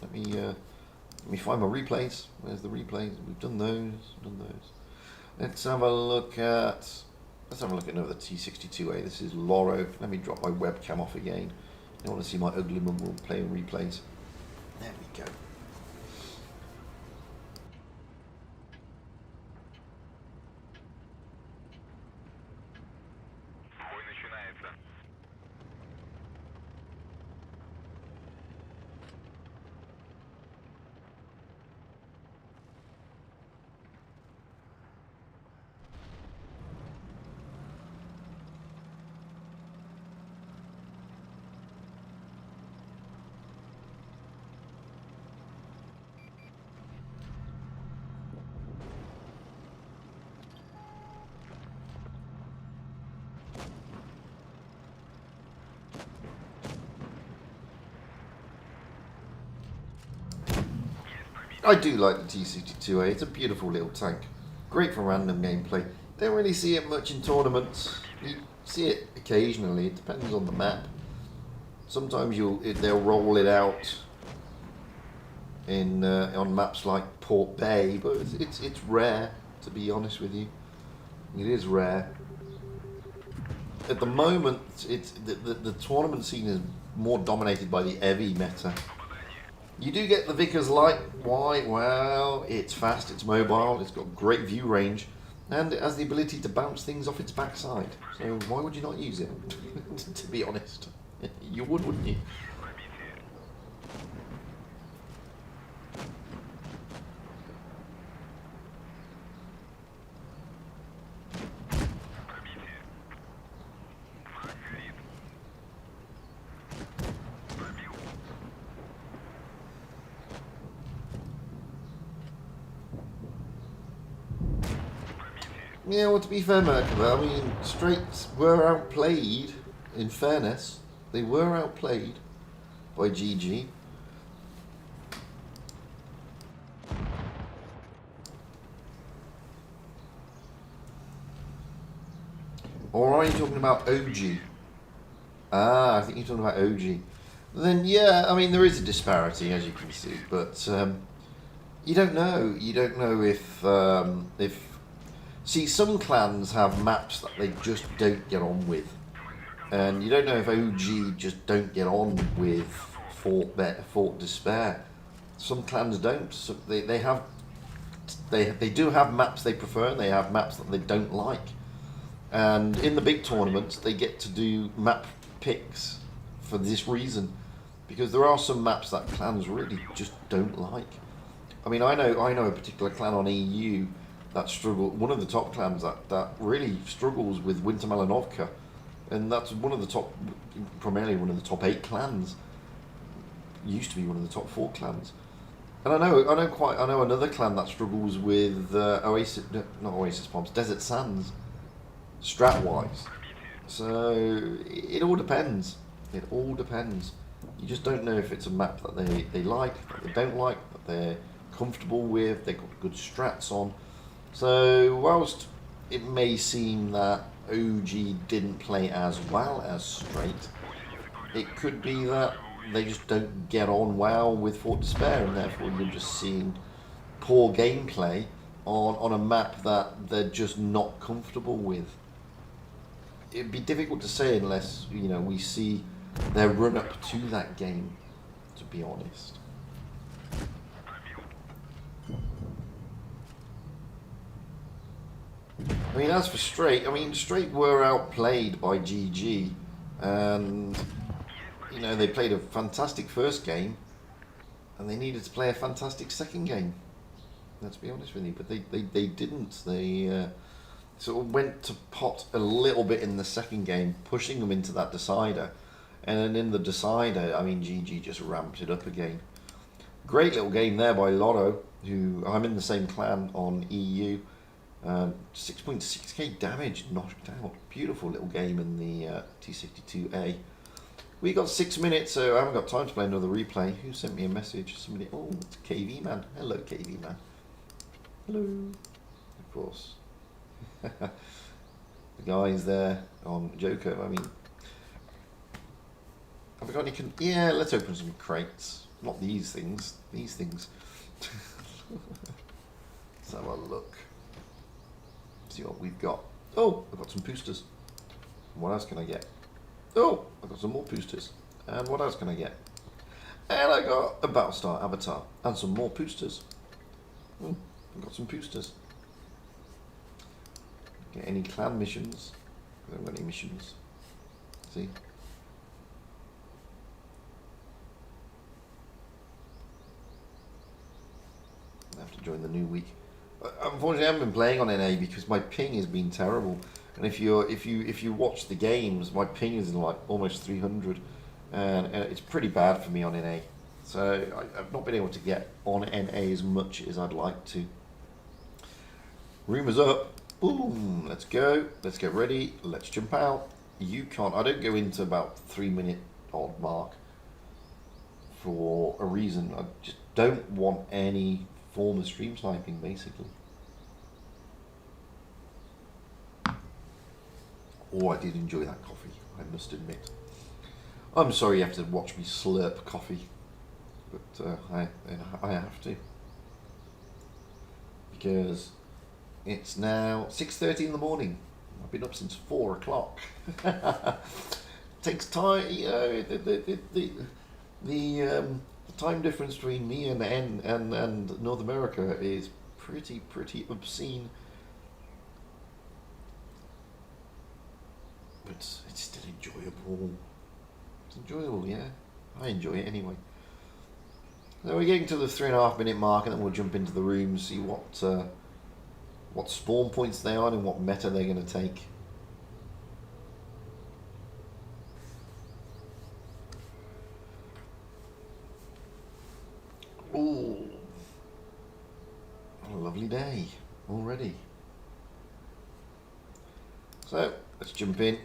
Let me find my replays. Where's the replays? We've done those. Let's have a look at another T62A. This is Loro. Let me drop my webcam off again. I want to see my ugly mum playing replays. There we go. I do like the T62A. It's a beautiful little tank. Great for random gameplay. Don't really see it much in tournaments. You see it occasionally. It depends on the map. Sometimes they'll roll it out in on maps like Port Bay, but it's rare, to be honest with you. It is rare. At the moment, the tournament scene is more dominated by the heavy meta. You do get the Vickers Light. Why? Well, it's fast, it's mobile, it's got great view range, and it has the ability to bounce things off its backside. So why would you not use it? To be honest, you would, wouldn't you? Yeah, well, to be fair, Merkaba, I mean, Straights were outplayed, in fairness. They were outplayed by GG. Or are you talking about OG? Ah, I think you're talking about OG. Then, yeah, I mean, there is a disparity, as you can see, but you don't know. You don't know if... See, some clans have maps that they just don't get on with. And you don't know if OG just don't get on with Fort Despair. Some clans don't. So they do have maps they prefer, and they have maps that they don't like. And in the big tournaments, they get to do map picks for this reason. Because there are some maps that clans really just don't like. I mean, I know a particular clan on EU that struggle, one of the top clans that really struggles with Winter Melanovka, and that's one of the top, primarily one of the top 8 clans. Used to be one of the top 4 clans, and I know another clan that struggles with Oasis Palms, Desert Sands, strat-wise. So it all depends. It all depends. You just don't know if it's a map that they like, that they don't like, that they're comfortable with, they've got good strats on. So whilst it may seem that OG didn't play as well as Straight, it could be that they just don't get on well with Fort Despair, and therefore you're just seeing poor gameplay on a map that they're just not comfortable with. It'd be difficult to say unless, you know, we see their run up to that game, to be honest. I mean, as for Straight, Straight were outplayed by GG, and, you know, they played a fantastic first game, and they needed to play a fantastic second game. Let's be honest with you, but they didn't. They sort of went to pot a little bit in the second game, pushing them into that decider, and then in the decider, I mean, GG just ramped it up again. Great little game there by Lotto, who I'm in the same clan on EU. 6.6k damage knocked out. Beautiful little game in the T62A. We got 6 minutes, so I haven't got time to play another replay. Who sent me a message? Somebody. Oh, it's KV Man. Hello, KV Man. Hello. Of course. The guys there on Joker. I mean, have we got any? Yeah, let's open some crates. Not these things. These things. Let's have a look. See what we've got. Oh, I've got some boosters. What else can I get? Oh, I've got some more boosters. And what else can I get? And I got a Battlestar avatar and some more boosters. I've got some boosters. Get any clan missions? I haven't got any missions. See? I have to join the new week. Unfortunately, I haven't been playing on NA because my ping has been terrible. And if you watch the games, my ping is like almost 300, and it's pretty bad for me on NA. So I've not been able to get on NA as much as I'd like to. Rumours up. Boom. Let's go. Let's get ready. Let's jump out. Yukon. I don't go into about 3 minute odd mark for a reason. I just don't want any form of stream sniping, basically. Oh, I did enjoy that coffee, I must admit. I'm sorry you have to watch me slurp coffee, but I have to. Because it's now 6:30 in the morning. I've been up since 4 o'clock. Takes time, you know, the time difference between me and North America is pretty obscene. But it's still enjoyable. It's enjoyable, yeah. I enjoy it anyway. So we're getting to the 3.5 minute mark, and then we'll jump into the room, see what spawn points they are and what meta they're going to take. Ooh, a lovely day already. So let's jump in.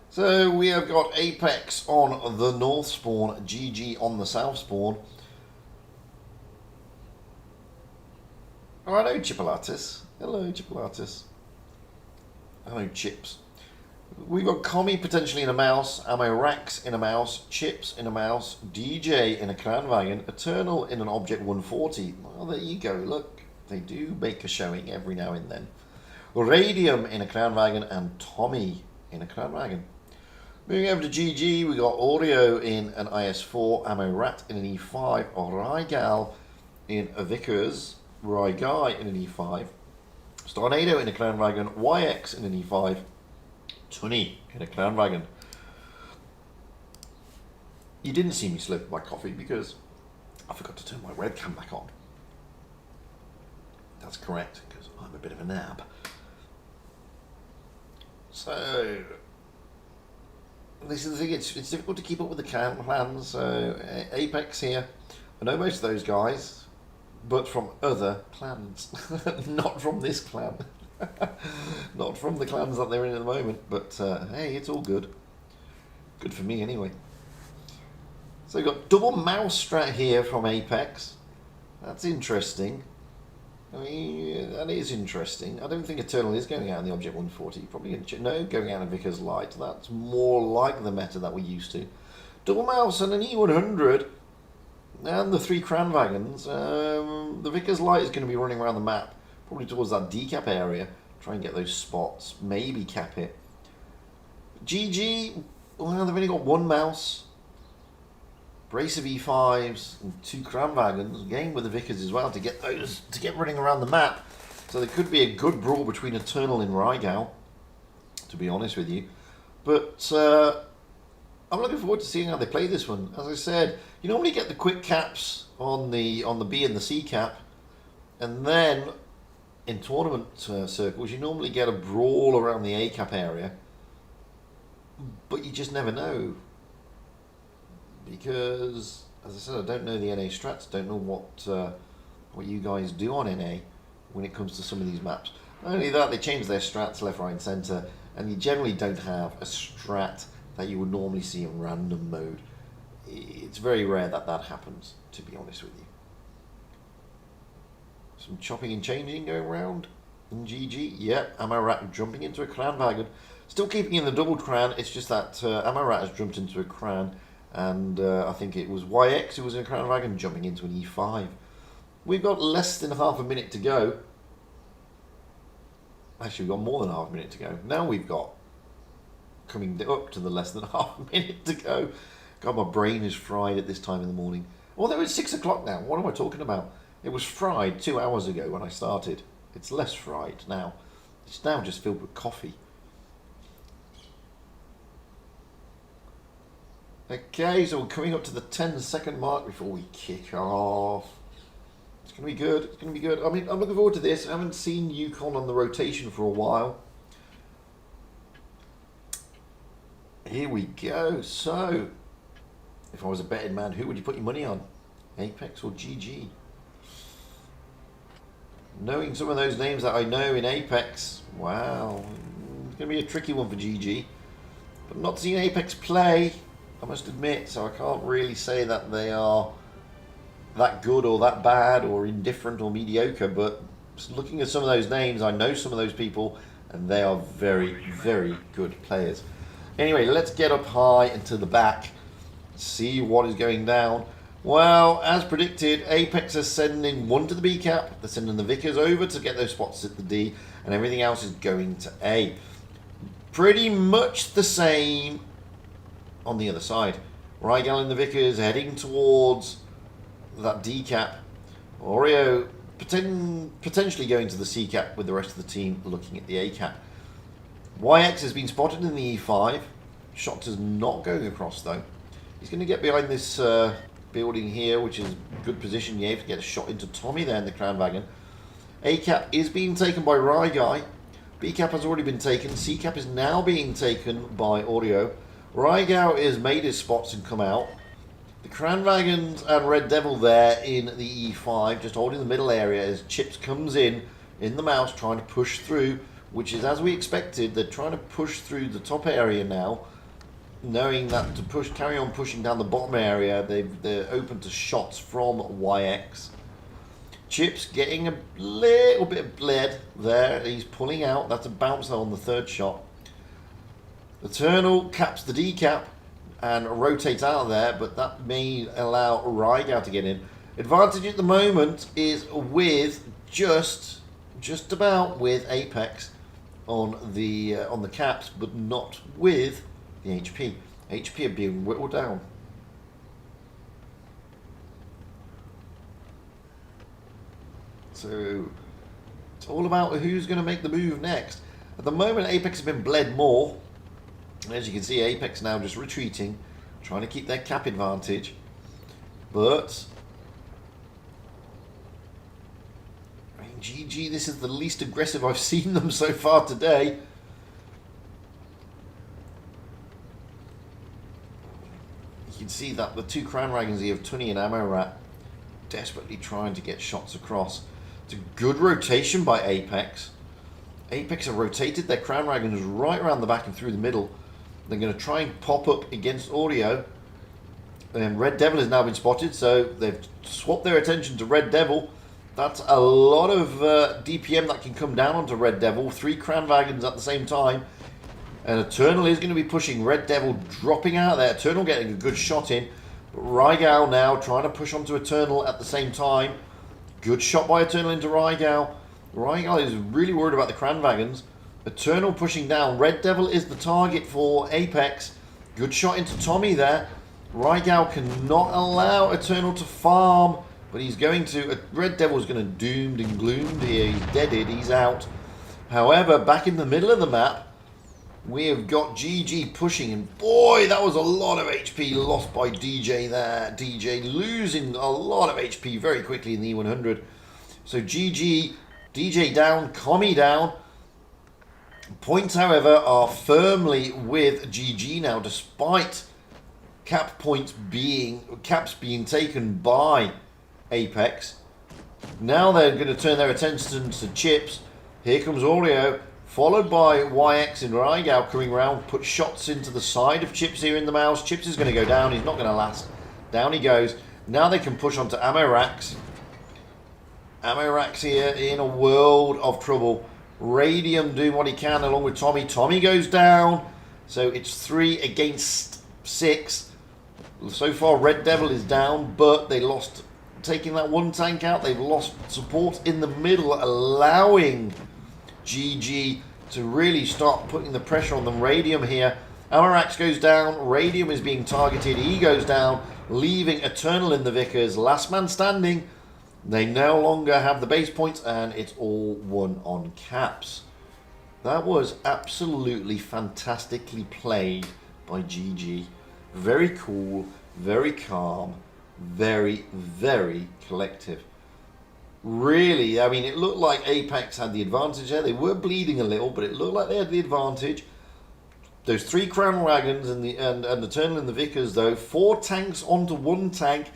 So we have got Apex on the north spawn, GG on the south spawn. Oh, hello, Chipolatus. Hello, Chipolatus. Hello, Chips. We've got Commie potentially in a mouse, Ammo Rax in a mouse, Chips in a mouse, DJ in a clan wagon, Eternal in an Object 140. Well, there you go, look. They do make a showing every now and then. Radium in a clan wagon, and Tommy in a clan wagon. Moving over to GG, we got Oreo in an IS4, Ammo Rat in an E5, Rygal in a Vickers, Ryguy in an E5, Starnado in a clan wagon, YX in an E5, Tunny in a clan wagon. You didn't see me slurp my coffee because I forgot to turn my webcam back on. That's correct, because I'm a bit of a nab. So this is the thing, it's difficult to keep up with the clans. So Apex here, I know most of those guys, but from other clans, not from this clan. Not from the clans that they're in at the moment, but hey, it's all good. Good for me anyway. So we've got double mouse strat here from Apex. That's interesting. I mean, that is interesting. I don't think Eternal is going out in the Object 140. Probably going out in Vickers Light. That's more like the meta that we're used to. Double mouse and an E100 and the 3 cran wagons. The Vickers Light is going to be running around the map, probably towards that decap area. Try and get those spots. Maybe cap it. GG, well, they've only got 1 mouse. Brace of E5s and 2 cran wagons. Game with the Vickers as well to get those, to get running around the map. So there could be a good brawl between Eternal and Rygal, to be honest with you. But I'm looking forward to seeing how they play this one. As I said, you normally get the quick caps on the B and the C cap, and then in tournament circles you normally get a brawl around the A cap area. But you just never know, because as I said, I don't know the NA strats. Don't know what you guys do on NA when it comes to some of these maps. Not only that, they change their strats left, right, and centre, and you generally don't have a strat that you would normally see in random mode. It's very rare that that happens, to be honest with you. Some chopping and changing going around in GG. Yep, Amarat jumping into a cran wagon. Still keeping in the double cran, it's just that Amarat has jumped into a cran, and I think it was YX who was in a cran wagon jumping into an E5. We've got less than half a minute to go. Actually, we've got more than half a minute to go. Now we've got coming up to the less than half a minute to go. God, my brain is fried at this time in the morning. Although it's 6 o'clock now. What am I talking about? It was fried 2 hours ago when I started. It's less fried now. It's now just filled with coffee. Okay, so we're coming up to the 10-second mark before we kick off. It's going to be good. It's going to be good. I mean, I'm looking forward to this. I haven't seen Yukon on the rotation for a while. Here we go. So, if I was a betting man, who would you put your money on? Apex or GG? Knowing some of those names that I know in Apex, wow. It's going to be a tricky one for GG. But not seen Apex play, I must admit, so I can't really say that they are that good or that bad or indifferent or mediocre, but just looking at some of those names, I know some of those people, and they are very, very good players. Anyway, let's get up high and to the back, see what is going down. Well, as predicted, Apex is sending one to the B cap, they're sending the Vickers over to get those spots at the D, and everything else is going to A. Pretty much the same on the other side. Rygal and the Vickers heading towards that D cap. Oreo potentially going to the C cap with the rest of the team looking at the A cap. YX has been spotted in the E5. Shot is not going across though. He's going to get behind this building here, which is good position. You have to get a shot into Tommy there in the Crown Wagon. A cap is being taken by Ryguy. B cap has already been taken. C cap is now being taken by Oreo. Rygao is made his spots and come out. The Crown Wagons and Red Devil there in the E5, just holding the middle area as Chips comes in the mouse, trying to push through, which is as we expected. They're trying to push through the top area now, knowing that to carry on pushing down the bottom area, they're open to shots from YX. Chips getting a little bit of bled there. He's pulling out. That's a bounce though on the third shot. Eternal caps the D cap and rotates out of there, but that may allow Rygao to get in. Advantage at the moment is with just about with Apex on the caps, but not with the HP. HP are being whittled down. So it's all about who's going to make the move next. At the moment, Apex have been bled more. As you can see, Apex now just retreating, trying to keep their cap advantage. But I mean, GG, this is the least aggressive I've seen them so far today. You can see that the two Crown Dragons here of Tunny and Ammo Rat desperately trying to get shots across. It's a good rotation by Apex. Apex have rotated their Crown Dragons right around the back and through the middle. They're going to try and pop up against Audio. And Red Devil has now been spotted, so they've swapped their attention to Red Devil. That's a lot of DPM that can come down onto Red Devil. 3 Crown Wagons at the same time. And Eternal is going to be pushing Red Devil, dropping out there. Eternal getting a good shot in. But Rygao now trying to push onto Eternal at the same time. Good shot by Eternal into Rygao. Rygao is really worried about the Crown Wagons. Eternal pushing down. Red Devil is the target for Apex. Good shot into Tommy there. Rygao cannot allow Eternal to farm, but he's going to. Red Devil's going to doomed and gloomed here. He's deaded. He's out. However, back in the middle of the map, we have got GG pushing, and boy, that was a lot of HP lost by DJ there. DJ losing a lot of HP very quickly in the E100. So GG, DJ down, Commie down. Points, however, are firmly with GG now, despite caps being taken by Apex. Now they're going to turn their attention to Chips. Here comes Oreo, followed by YX and Rygao coming around, put shots into the side of Chips here in the mouse. Chips is going to go down. He's not going to last. Down he goes. Now they can push onto Ammo Racks. Ammo Racks here in a world of trouble. Radium doing what he can along with Tommy. Tommy goes down. So it's 3 against 6. So far Red Devil is down, but they lost, taking that one tank out, they've lost support in the middle, allowing GG to really start putting the pressure on them. Radium here. Amarax goes down. Radium is being targeted. He goes down, leaving Eternal in the Vickers. Last man standing. They no longer have the base points, and it's all one on caps. That was absolutely fantastically played by GG. Very cool, very calm, very, very collective. Really, I mean, it looked like Apex had the advantage there. They were bleeding a little, but it looked like they had the advantage. Those 3 Crown Wagons and the Eternal and the Vickers, though, 4 tanks onto 1 tank.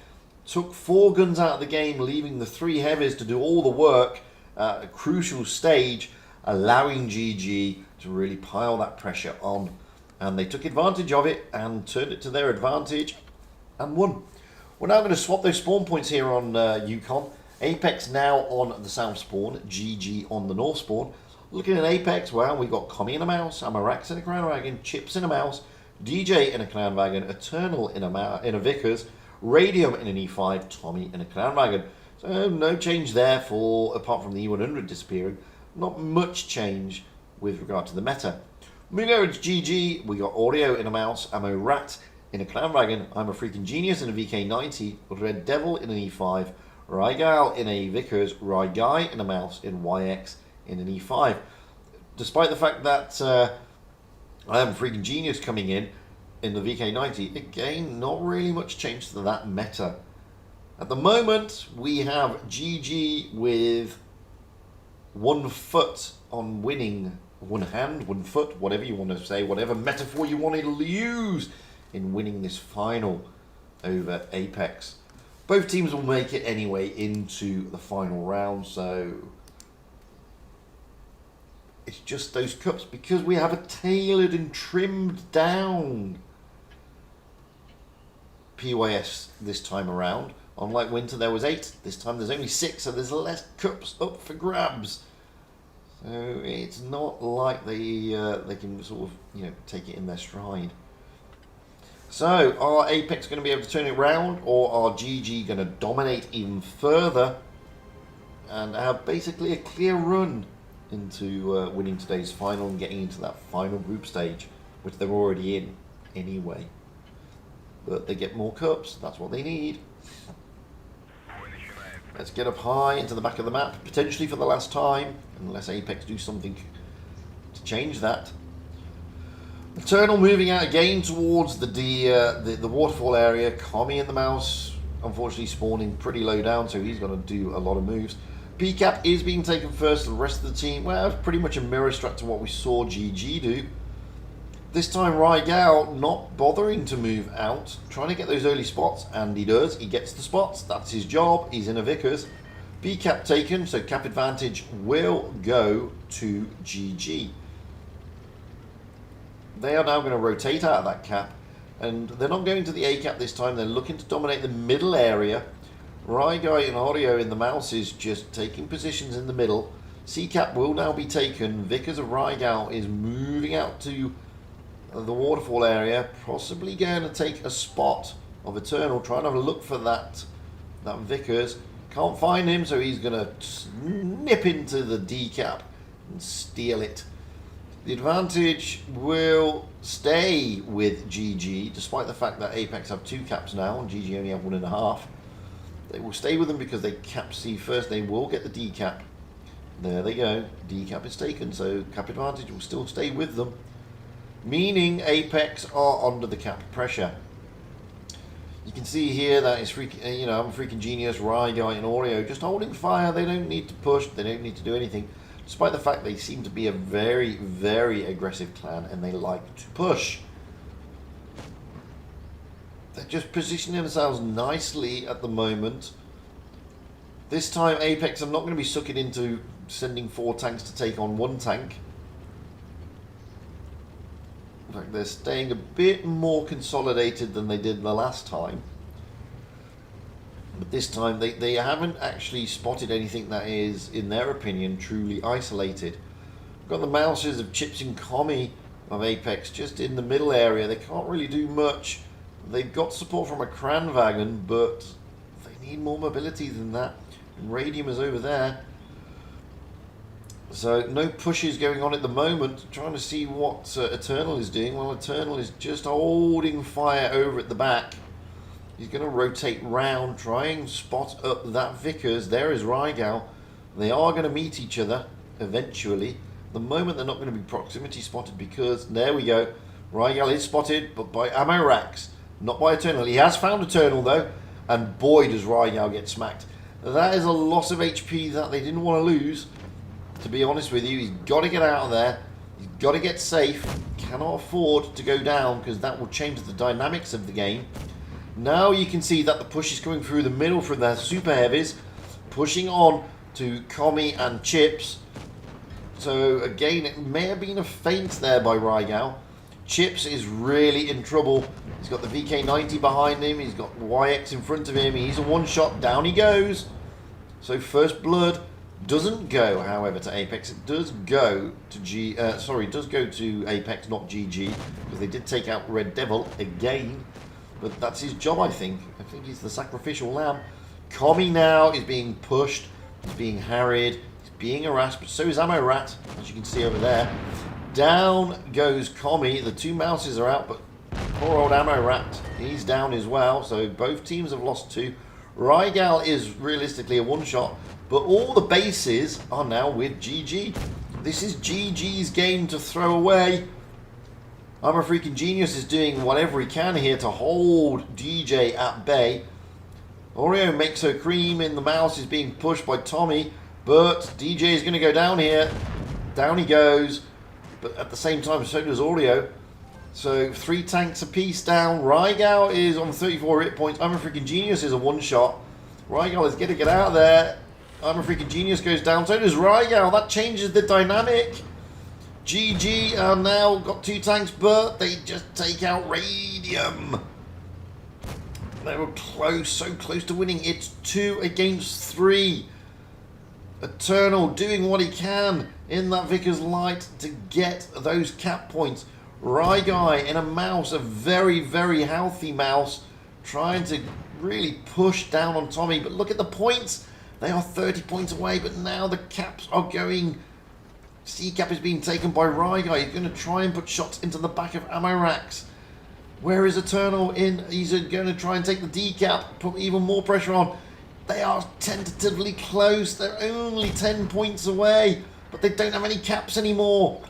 Took 4 guns out of the game, leaving the 3 heavies to do all the work at a crucial stage, allowing GG to really pile that pressure on. And they took advantage of it and turned it to their advantage and won. We're now going to swap those spawn points here on Yukon. Apex now on the south spawn, GG on the north spawn. Looking at Apex, well, we've got Commie in a mouse, Amarax in a Crown Wagon, Chips in a mouse, DJ in a Clown Wagon, Eternal in a Vickers, Radium in an E5, Tommy in a Clown Wagon. So no change there apart from the E100 disappearing. Not much change with regard to the meta. Moving over to GG, we got Audio in a mouse, Ammo Rat in a Clown Wagon, I'm a Freaking Genius in a VK90, Red Devil in an E5, Rygal in a Vickers, Ryguy in a mouse, in YX in an E5. Despite the fact that I am a Freaking Genius coming in the VK90, again, not really much change to that meta. At the moment, we have GG with 1 foot on winning, 1 hand, 1 foot, whatever you want to say, whatever metaphor you want to use in winning this final over Apex. Both teams will make it anyway into the final round, so it's just those cups because we have a tailored and trimmed down PYS this time around. Unlike Winter, there was 8. This time there's only 6, so there's less cups up for grabs. So it's not like they can sort of take it in their stride. So are Apex going to be able to turn it around, or are GG going to dominate even further and have basically a clear run into winning today's final and getting into that final group stage, which they're already in anyway? But they get more cups. That's what they need. Let's get up high into the back of the map, potentially for the last time, unless Apex do something to change that. Eternal moving out again towards the waterfall area. Commie in the mouse, unfortunately spawning pretty low down, so he's going to do a lot of moves. PCAP is being taken first. The rest of the team, well, it's pretty much a mirror strat to what we saw GG do. This time Rygal not bothering to move out, trying to get those early spots, and he does. He gets the spots. That's his job. He's in a Vickers. B-cap taken, so cap advantage will go to GG. They are now going to rotate out of that cap, and they're not going to the A-cap this time. They're looking to dominate the middle area. Ryguy and Audio in the mouse is just taking positions in the middle. C-cap will now be taken. Vickers of Rygal is moving out to the waterfall area, possibly going to take a spot of Eternal, trying to look for that Vickers. Can't find him, so he's going to nip into the D-cap and steal it. The advantage will stay with GG, despite the fact that Apex have 2 caps now and GG only have 1.5. They will stay with them because they cap C first. They will get the D-cap. There they go. D-cap is taken, so cap advantage will still stay with them, meaning Apex are under the cap pressure. You can see here that it's I'm a Freaking Genius, Ryguy and Audio just holding fire. They don't need to push. They don't need to do anything, despite the fact they seem to be a very, very aggressive clan and they like to push. They're just positioning themselves nicely at the moment. This time Apex are not going to be sucking into sending 4 tanks to take on 1 tank. In fact, they're staying a bit more consolidated than they did the last time. But this time they haven't actually spotted anything that is, in their opinion, truly isolated. We've got the mouses of Chips and Commie of Apex just in the middle area. They can't really do much. They've got support from a Kranwagen, but they need more mobility than that. And Radium is over there. So no pushes going on at the moment. Trying to see what Eternal is doing. Well, Eternal is just holding fire over at the back. He's going to rotate round, try and spot up that Vickers. There is Rygal. They are going to meet each other eventually. At the moment, they're not going to be proximity spotted because, there we go. Rygal is spotted, but by Amarax, not by Eternal. He has found Eternal, though, and boy, does Rygal get smacked. That is a loss of HP that they didn't want to lose. To be honest with you, he's got to get out of there. He's got to get safe. Cannot afford to go down because that will change the dynamics of the game. Now you can see that the push is coming through the middle from their super heavies, pushing on to Commie and Chips. So again, it may have been a feint there by Rygal. Chips is really in trouble. He's got the VK90 behind him. He's got YX in front of him. He's a one-shot. Down he goes. So first blood doesn't go, however, to Apex. It does go to does go to Apex, not GG, because they did take out Red Devil again. But that's his job, I think. I think he's the sacrificial lamb. Commie now is being pushed. He's being harried. He's being harassed, but so is Ammo Rat, as you can see over there. Down goes Commie. The two mouses are out, but poor old Ammo Rat, he's down as well. So both teams have lost two. Rygal is realistically a one-shot, but all the bases are now with GG. This is GG's game to throw away. I'm a freaking genius is doing whatever he can here to hold DJ at bay. Oreo makes her cream in the mouse, is being pushed by Tommy, but DJ is going to go down here. Down he goes, but at the same time so does Oreo. So 3 tanks apiece down. Rygal is on 34 hit points. I'm a freaking genius is a one-shot. Rygal is going to get out of there. I'm a freaking genius goes down. So does Rygal. That changes the dynamic. GG are now got 2 tanks, but they just take out Radium. They were close, so close to winning. It's 2 against 3. Eternal doing what he can in that Vickers Light to get those cap points. Ryguy in a mouse, a very, very healthy mouse, trying to really push down on Tommy. But look at the points. They are 30 points away, but now the caps are going. C-cap is being taken by Ryguy. He's going to try and put shots into the back of Amorax. Where is Eternal in? He's going to try and take the D-cap, put even more pressure on. They are tentatively close. They're only 10 points away, but they don't have any caps anymore.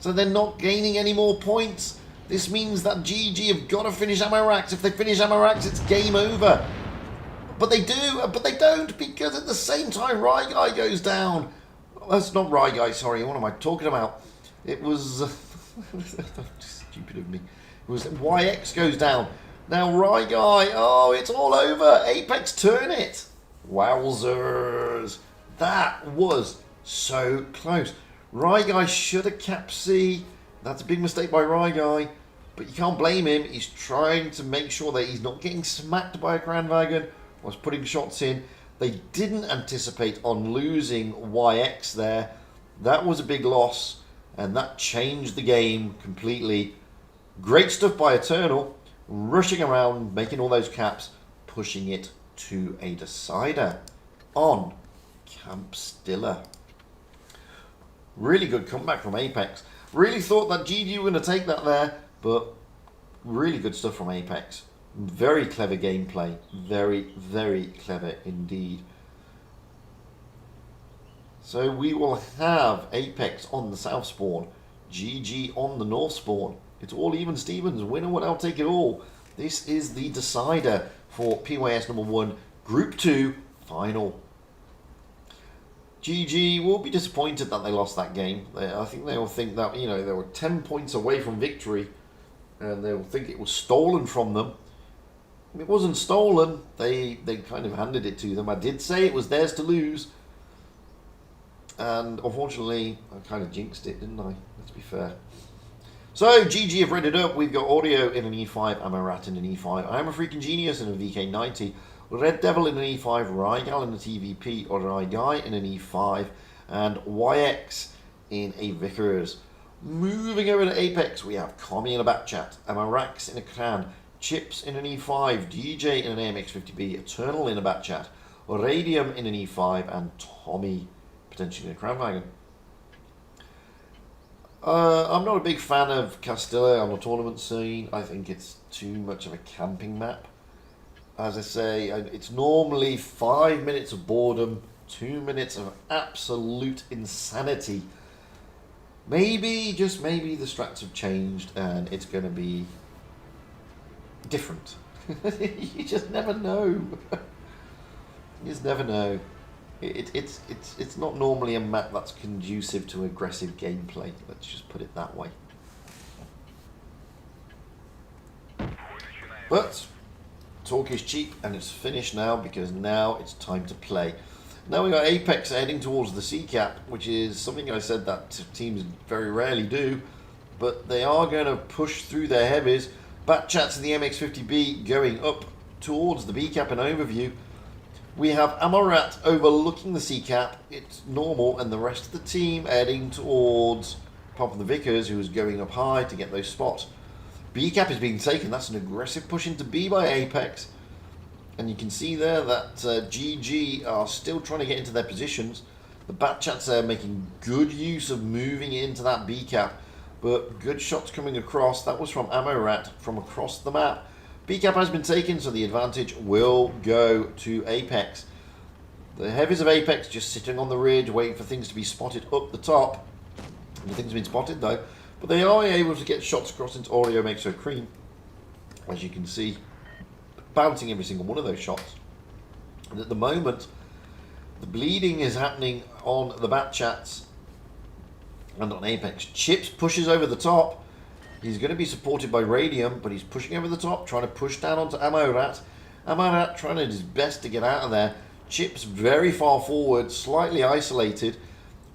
So they're not gaining any more points. This means that GG have got to finish Amorax. If they finish Amorax, it's game over. But they do, but they don't, because at the same time, Ryguy goes down. That's not Ryguy, sorry. What am I talking about? It was... stupid of me. It was YX goes down. Now Ryguy, oh, it's all over. Apex turn it. Wowzers. That was so close. Ryguy should have capped C. That's a big mistake by Ryguy. But you can't blame him. He's trying to make sure that he's not getting smacked by a Kranwagen whilst putting shots in. They didn't anticipate on losing YX there. That was a big loss. And that changed the game completely. Great stuff by Eternal. Rushing around, making all those caps. Pushing it to a decider on Castilla. Really good comeback from Apex. Really thought that GG were going to take that there, but really good stuff from Apex. Very clever gameplay. Very, very clever indeed. So we will have Apex on the south spawn, GG on the north spawn. It's all even Stevens. Winner will outtake it all. This is the decider for PYS number 1, Group 2 final. GG will be disappointed that they lost that game. I think they will think that, you know, they were 10 points away from victory, and they will think it was stolen from them. It wasn't stolen. They kind of handed it to them. I did say it was theirs to lose, and unfortunately I kind of jinxed it, didn't I? Let's be fair. So GG have read it up. We've got Audio in an E5, Amorat in an E5, I'm a freaking genius in a VK90, Red Devil in an E5, Rygal in a TVP, or Ryguy in an E5, and YX in a Vickers. Moving over to Apex, we have Commie in a Batchat, Amorax in a Clan, Chips in an E5, DJ in an AMX50B, Eternal in a Batchat, Radium in an E5, and Tommy potentially in a Kranwagen. I'm not a big fan of Castilla on the tournament scene. I think it's too much of a camping map. As I say, it's normally 5 minutes of boredom, 2 minutes of absolute insanity. Maybe, just maybe, the strats have changed and it's going to be different. You just never know. You just never know. It's not normally a map that's conducive to aggressive gameplay. Let's just put it that way. But talk is cheap, and it's finished now because now it's time to play. Now we got Apex heading towards the C-cap, which is something I said that teams very rarely do. but they are going to push through their heavies. Batchats in the MX-50B going up towards the B cap and overview. We have Amarat overlooking the C cap. It's normal, and the rest of the team heading towards, apart from the Vickers, who is going up high to get those spots. B cap is being taken. That's an aggressive push into B by Apex. And you can see there that GG are still trying to get into their positions. The Batchats are making good use of moving into that B cap. But good shots coming across. That was from Amorat from across the map. B cap has been taken, so the advantage will go to Apex. The heavies of Apex just sitting on the ridge, waiting for things to be spotted up the top. Nothing's been spotted though. But they are able to get shots across into Oreo Makes Her Cream. As you can see, bouncing every single one of those shots. And at the moment, the bleeding is happening on the Batchats and on Apex. Chips pushes over the top. He's going to be supported by Radium, but he's pushing over the top, trying to push down onto Amorat. Amorat trying his best to get out of there. Chips very far forward, slightly isolated.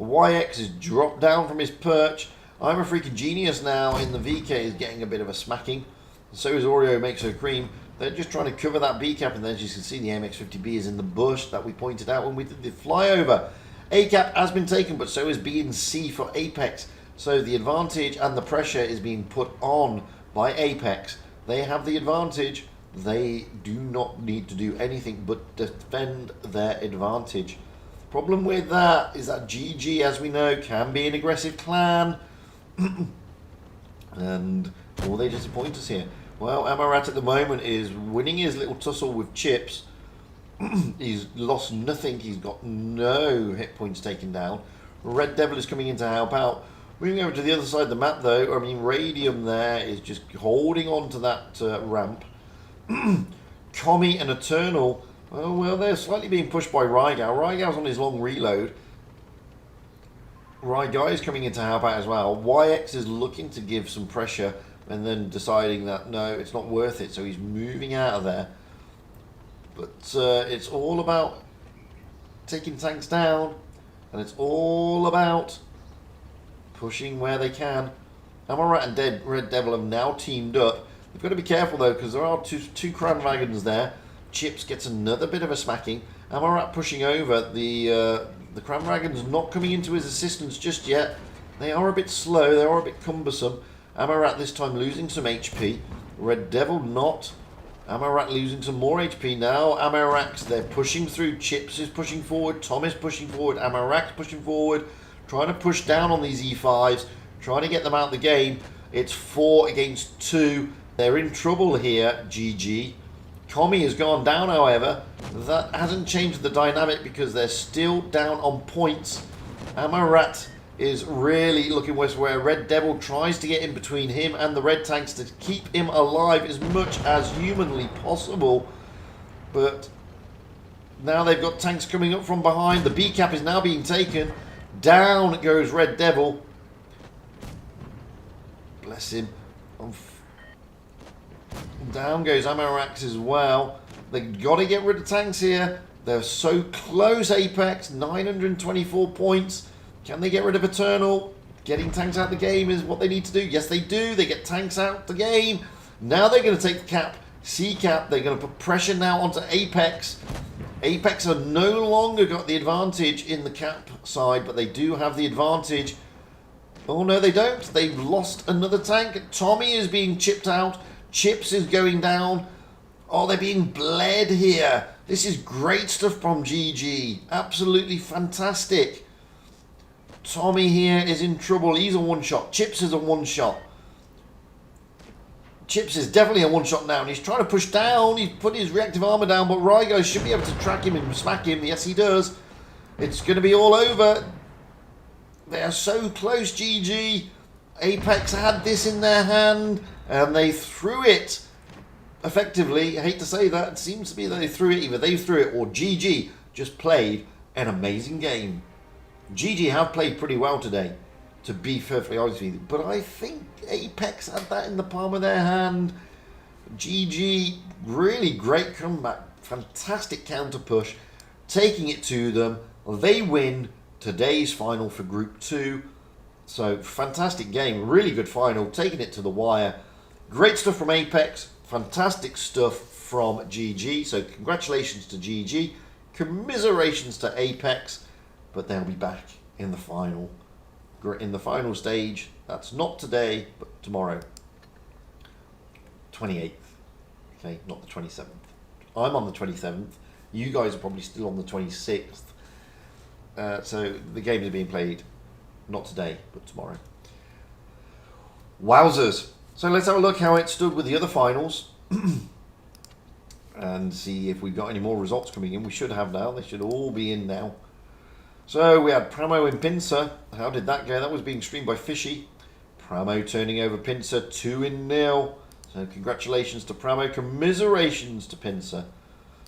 YX is dropped down from his perch. I'm a freaking genius now in the VK is getting a bit of a smacking. So is Oreo Makes Her Cream. They're just trying to cover that B cap, and then as you can see, the MX-50B is in the bush that we pointed out when we did the flyover. A cap has been taken, but so is B and C for Apex. So the advantage and the pressure is being put on by Apex. They have the advantage. They do not need to do anything but defend their advantage. Problem with that is that GG, as we know, can be an aggressive clan. And will they disappoint us here? Well, Amarat at the moment is winning his little tussle with Chips. He's lost nothing. He's got no hit points taken down. Red Devil is coming in to help out. Moving over to the other side of the map, though, I mean, Radium there is just holding on to that ramp. Commie and Eternal, oh, well, they're slightly being pushed by Rygao. Rygau's on his long reload. Rygai is coming in to help out as well. YX is looking to give some pressure and then deciding that, no, it's not worth it. So he's moving out of there. But it's all about taking tanks down. And it's all about pushing where they can. Amarat and Red Devil have now teamed up. They've got to be careful though, because there are two Crown Dragons there. Chips gets another bit of a smacking. Amarat pushing over. The Crown Dragons not coming into his assistance just yet. They are a bit slow. They are a bit cumbersome. Amarat this time losing some HP. Red Devil not. Amarat losing some more HP now. Amarat, they're pushing through. Chips is pushing forward. Tom is pushing forward. Amarat's pushing forward. Trying to push down on these E5s. Trying to get them out of the game. It's 4 against 2. They're in trouble here, GG. Commie has gone down, however. That hasn't changed the dynamic because they're still down on points. Amarat is really looking worse, where Red Devil tries to get in between him and the red tanks to keep him alive as much as humanly possible. But now they've got tanks coming up from behind. The B cap is now being taken. Down goes Red Devil. Bless him. Down goes Amarax as well. They've got to get rid of tanks here. They're so close, Apex. 924 points. Can they get rid of Eternal? Getting tanks out of the game is what they need to do. Yes, they do. They get tanks out the game. Now they're going to take the cap. C cap. They're going to put pressure now onto Apex. Apex have no longer got the advantage in the cap side, but they do have the advantage. Oh, no, they don't. They've lost another tank. Tommy is being chipped out. Chips is going down. Oh, they're being bled here. This is great stuff from GG. Absolutely fantastic. Tommy here is in trouble. He's a one-shot. Chips is a one-shot. Chips is definitely a one-shot now, and he's trying to push down. He's put his reactive armor down, but Rygo should be able to track him and smack him. Yes, he does. It's going to be all over. They are so close, GG. Apex had this in their hand, and they threw it effectively. I hate to say that. It seems to be that they threw it. Either they threw it or GG just played an amazing game. GG have played pretty well today, to be perfectly honest with you. But I think Apex had that in the palm of their hand. GG, really great comeback. Fantastic counter push. Taking it to them. They win today's final for Group 2. So fantastic game, really good final, taking it to the wire. Great stuff from Apex, fantastic stuff from GG. So congratulations to GG, commiserations to Apex, but they'll be back in the final stage. That's not today, but tomorrow, 28th. Okay, not the 27th. I'm on the 27th. You guys are probably still on the 26th. So the games are being played not today, but tomorrow. Wowzers. So let's have a look how it stood with the other finals. And see if we've got any more results coming in. We should have now. They should all be in now. So we had Pramo and Pincer. How did that go? That was being streamed by Fishy. Pramo turning over Pincer 2-0. So congratulations to Pramo. Commiserations to Pincer,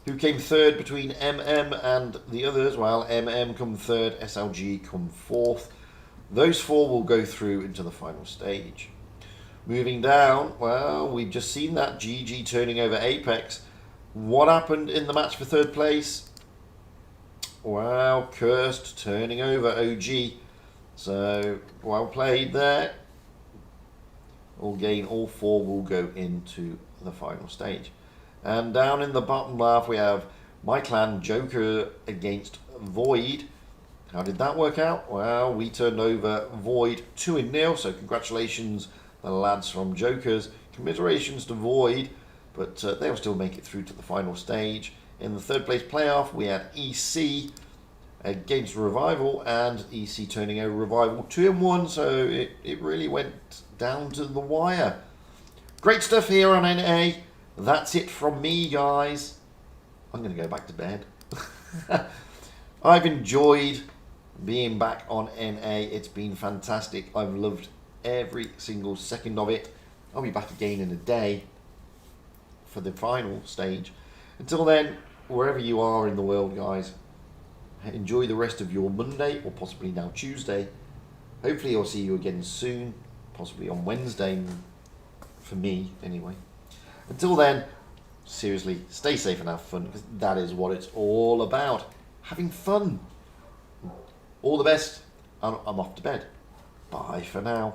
who came third between MM and the others, while MM come third, SLG come fourth. Those four will go through into the final stage. Moving down, well, we've just seen that GG turning over Apex. What happened in the match for third place? Wow, Cursed turning over OG. So, well played there. All four will go into the final stage. And down in the bottom half, we have my clan Joker against Void. How did that work out? Well, we turned over Void 2-0. So congratulations, the lads from Jokers. Commiserations to Void, but they'll still make it through to the final stage. In the third place playoff, we had EC against Revival, and EC turning over Revival 2-1. So it really went down to the wire. Great stuff here on NA. That's it from me, guys. I'm going to go back to bed. I've enjoyed being back on NA. It's been fantastic. I've loved every single second of it. I'll be back again in a day for the final stage. Until then, wherever you are in the world, guys, enjoy the rest of your Monday, or possibly now Tuesday. Hopefully I'll see you again soon, possibly on Wednesday, for me anyway. Until then, seriously, stay safe and have fun, because that is what it's all about. Having fun. All the best. I'm off to bed. Bye for now.